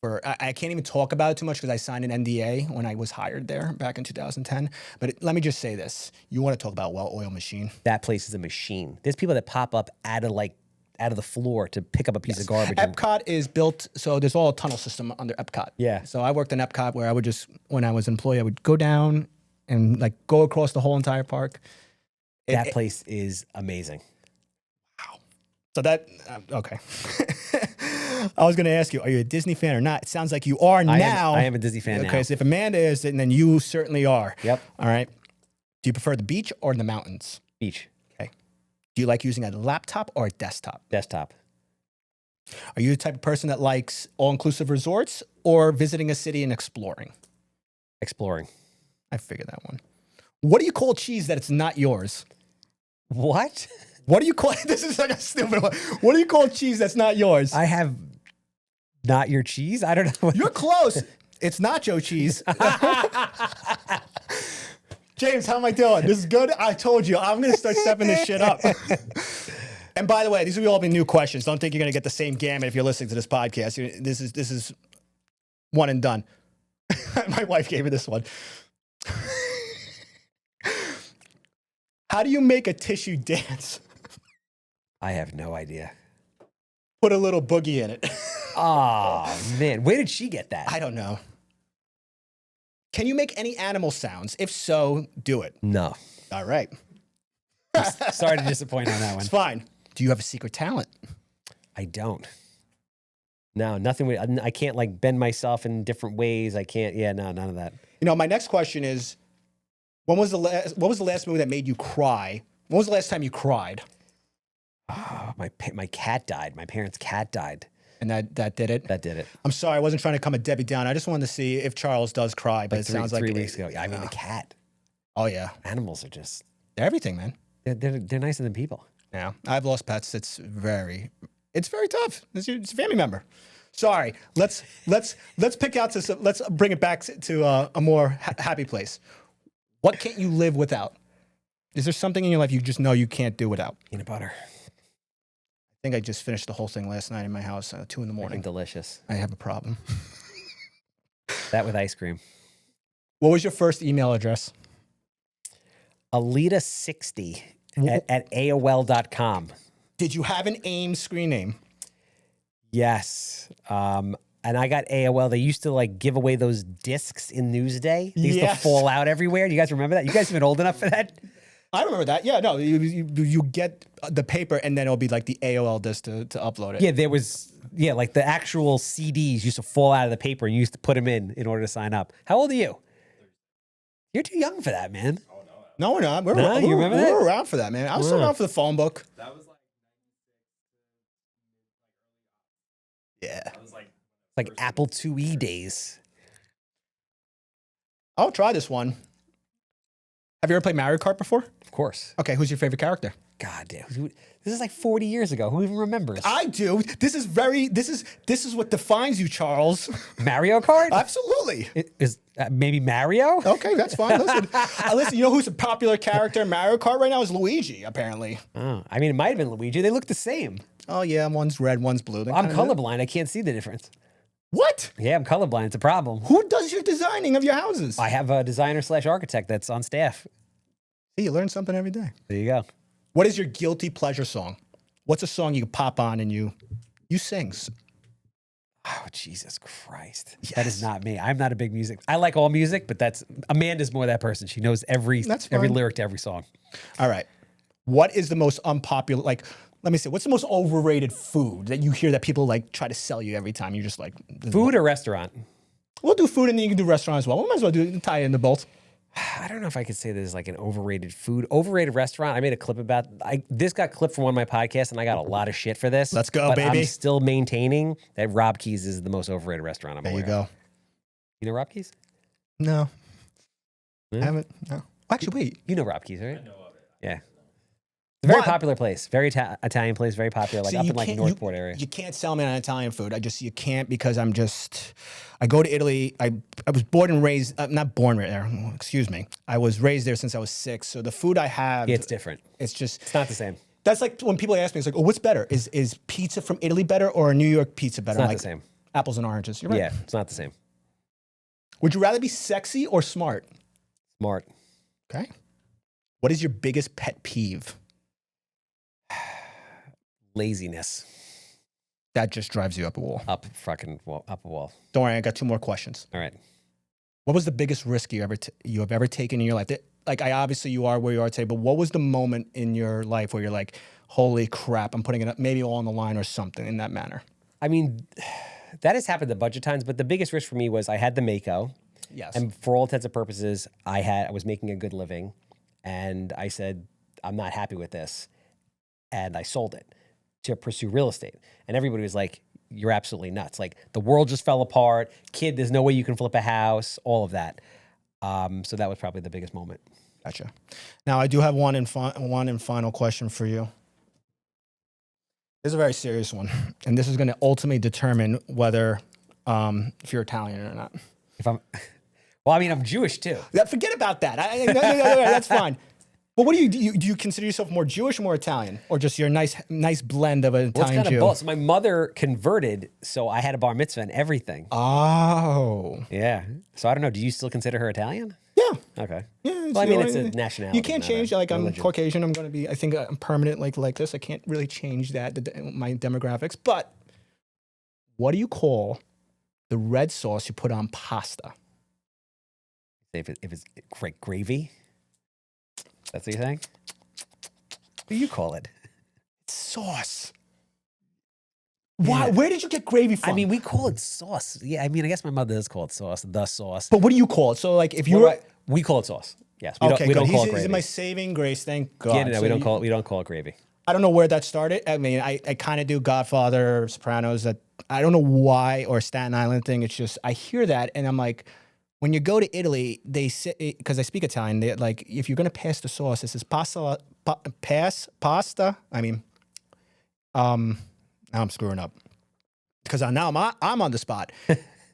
I can't even talk about it too much because I signed an NDA when I was hired there back in 2010. But let me just say this. You want to talk about well-oiled machine. That place is a machine. There's people that pop up out of the floor to pick up a piece of garbage. Epcot is built, so there's all a tunnel system under Epcot. Yeah. So I worked in Epcot where I would just, when I was an employee, I would go down and like go across the whole entire park. That place is amazing. Wow. So okay. I was going to ask you, are you a Disney fan or not? It sounds like you are now. I am a Disney fan now. Okay, so if Amanda is, then you certainly are. Yep. All right. Do you prefer the beach or the mountains? Beach. Okay. Do you like using a laptop or a desktop? Desktop. Are you the type of person that likes all-inclusive resorts or visiting a city and exploring? Exploring. I figured that one. What do you call cheese that it's not yours? What? What do you call this? Is like a stupid one. What do you call cheese that's not yours? I have not your cheese. I don't know. You're close. It's nacho cheese. James, how am I doing? This is good. I told you, I'm going to start stepping this shit up. And by the way, these will all be new questions. Don't think you're going to get the same gamut if you're listening to this podcast. This is one and done. My wife gave me this one. How do you make a tissue dance? I have no idea. Put a little boogie in it. Oh, man. Where did she get that? I don't know. Can you make any animal sounds? If so, do it. No. All right. Sorry to disappoint on that one. It's fine. Do you have a secret talent? I don't. No, nothing. I can't like bend myself in different ways. I can't. Yeah, no, none of that. You know, my next question is, what was the last movie that made you cry? When was the last time you cried? Oh, my cat died. My parents' cat died. And that did it? That did it. I'm sorry, I wasn't trying to come a Debbie down. I just wanted to see if Charles does cry, but Like it sounds like 3 weeks ago. Yeah, I mean, the cat. Oh yeah, Animals are just they're everything, man. they're nicer than people. Yeah, I've lost pets. It's very tough. It's a family member. Sorry. Let's pick out to some, let's bring it back to a more happy place. What can't you live without? Is there something in your life you just know you can't do without? Peanut butter. I think I just finished the whole thing last night in my house, 2 in the morning. Delicious. I have a problem. That with ice cream. What was your first email address? Alita60 at AOL.com. Did you have an AIM screen name? Yes. And I got AOL. They used to like give away those discs in Newsday. They used to fall out everywhere. Do you guys remember that? You guys have been old enough for that? I remember that. Yeah, no, you get the paper and then it'll be like the AOL disc to upload it. Yeah, there was, like the actual CDs used to fall out of the paper and you used to put them in order to sign up. How old are you? You're too young for that, man. No, we're not. You remember that? We're around for that, man. I was still around for the phone book. That was like Yeah. that was Like Apple IIe days. I'll try this one. Have you ever played Mario Kart before? Of course. Okay, who's your favorite character? God damn. This is like 40 years ago. Who even remembers? I do. This is what defines you, Charles. Mario Kart? Absolutely. Is maybe Mario? Okay, that's fine. Listen, you know who's a popular character in Mario Kart right now is Luigi, apparently. Oh, I mean, it might have been Luigi. They look the same. Oh, yeah, one's red, one's blue. I'm colorblind. I can't see the difference. What? Yeah, I'm colorblind. It's a problem. Who does your designing of your houses? I have a designer/architect that's on staff. See, you learn something every day. There you go. What is your guilty pleasure song? What's a song you pop on and you sing? Oh, Jesus Christ. Yes. That is not me. I'm not a big music. I like all music, but Amanda's more that person. She knows every lyric to every song. All right. What is the most unpopular, let me see, what's the most overrated food that you hear that people try to sell you every time? You're just like... Food or restaurant? We'll do food and then you can do restaurant as well. We might as well tie in the both. I don't know if I could say there's like an overrated food. Overrated restaurant. I made a clip about this got clipped from one of my podcasts and I got a lot of shit for this. Let's go, but baby. I'm still maintaining that Rob Key's is the most overrated restaurant I'm aware of. There you go. You know Rob Key's? No. Yeah. I haven't. No. Actually, wait. You know Rob Key's, right? I know of it. Yeah. It's a very popular place. Very Italian place, very popular, See, up in like Northport area. You can't sell me on Italian food. You can't because I go to Italy. I was born and raised, not born right there, excuse me. I was raised there since I was 6. So the food I have. Yeah, it's different. It's not the same. That's like when people ask me, it's like, oh, what's better? Is pizza from Italy better or a New York pizza better? It's not the same. Apples and oranges. You're right. Yeah, it's not the same. Would you rather be sexy or smart? Smart. Okay. What is your biggest pet peeve? Laziness. That just drives you up a wall. Up a wall. Don't worry, I got 2 more questions. All right. What was the biggest risk you have ever taken in your life? Obviously you are where you are today, but what was the moment in your life where you're like, holy crap, I'm putting it up, maybe all on the line or something in that manner? I mean, that has happened a bunch of times, but the biggest risk for me was I had the Mako. Yes. And for all intents and purposes, I was making a good living, and I said, I'm not happy with this, and I sold it to pursue real estate. And everybody was like, you're absolutely nuts. Like, the world just fell apart. Kid, there's no way you can flip a house, all of that. So that was probably the biggest moment. Gotcha. Now, I do have one and final question for you. This is a very serious one, and this is going to ultimately determine whether if you're Italian or not. Well, I mean, I'm Jewish too. Forget about that. No, that's fine. Well, what do you consider yourself more Jewish or more Italian, or just your nice blend of an Well, it's Italian kind Jew? of both. So my mother converted, so I had a bar mitzvah and everything. Oh, Yeah. So I don't know. Do you still consider her Italian? yeah. Okay. Yeah, Well, I mean, it's a nationality. You can't not change. a Like, I'm religion. Caucasian. I'm going to be. I think I'm permanent. Like this. I can't really change that. My demographics. But what do you call the red sauce you put on pasta? If it's gravy, that's what you're saying. What do you call it? Sauce. Why? Yeah. Where did you get gravy from? I mean, we call it sauce. Yeah, I mean, I guess my mother does call it sauce. The sauce. but what do you call it? So, like, if you What were do we call it sauce. Yes, we okay, don't good. call it He's gravy. in my saving grace. Thank God. Yeah, no, So we don't call it gravy. I don't know where that started. I mean, I kind of do Godfather, Sopranos. That I don't know why, or Staten Island thing. It's just I hear that and I'm like, when you go to Italy, they say, because I speak Italian, they like, if you're gonna pass the sauce, it says pasta. I mean, now I'm screwing up because now I'm on the spot.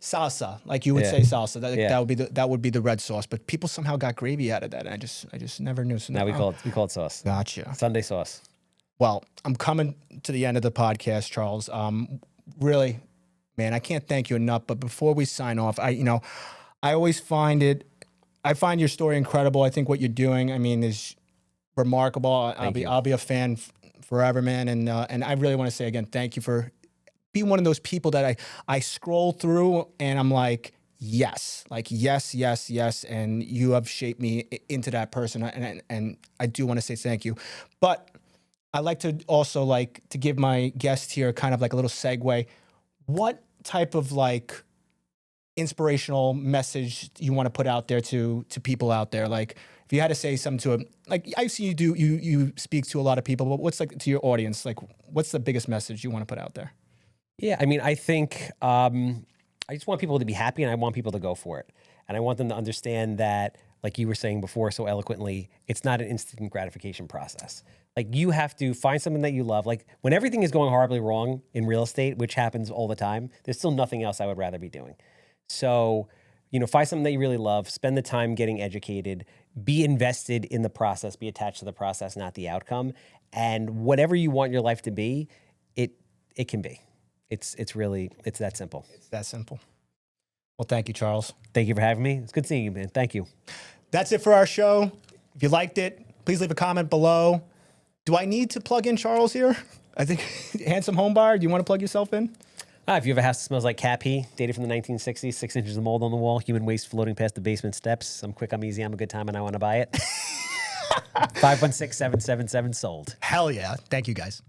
Salsa, like you would Yeah. say salsa. That, Yeah. that would be the red sauce. But people somehow got gravy out of that. And I just never knew. So Now we call it sauce. Gotcha. Sunday sauce. Well, I'm coming to the end of the podcast, Charles. Really, man, I can't thank you enough. But before we sign off, I always find your story incredible. I think what you're doing, I mean, is remarkable. I'll be a fan forever, man. And I really want to say again, thank you for being one of those people that I scroll through and I'm like, yes, yes. And you have shaped me into that person. And I do want to say thank you. But I like to also like to give my guest here kind of like a little segue. What type of like inspirational message you want to put out there to people out there? Like if you had to say something to them, like I see you speak to a lot of people, but what's like to your audience? Like what's the biggest message you want to put out there? Yeah, I mean, I think I just want people to be happy and I want people to go for it. And I want them to understand that, like you were saying before so eloquently, it's not an instant gratification process. Like you have to find something that you love. Like when everything is going horribly wrong in real estate, which happens all the time, there's still nothing else I would rather be doing. So, find something that you really love, spend the time getting educated, be invested in the process, be attached to the process, not the outcome. And whatever you want your life to be, it can be. It's that simple. It's that simple. Well, thank you, Charles. Thank you for having me. It's good seeing you, man. Thank you. That's it for our show. If you liked it, please leave a comment below. Do I need to plug in Charles here? I think Handsome Homebuyer. Do you want to plug yourself in? If you have a house that smells like cat pee, dated from the 1960s, 6 inches of mold on the wall, human waste floating past the basement steps, I'm quick, I'm easy, I'm a good time, and I want to buy it. 516-777 sold. Hell yeah. Thank you, guys.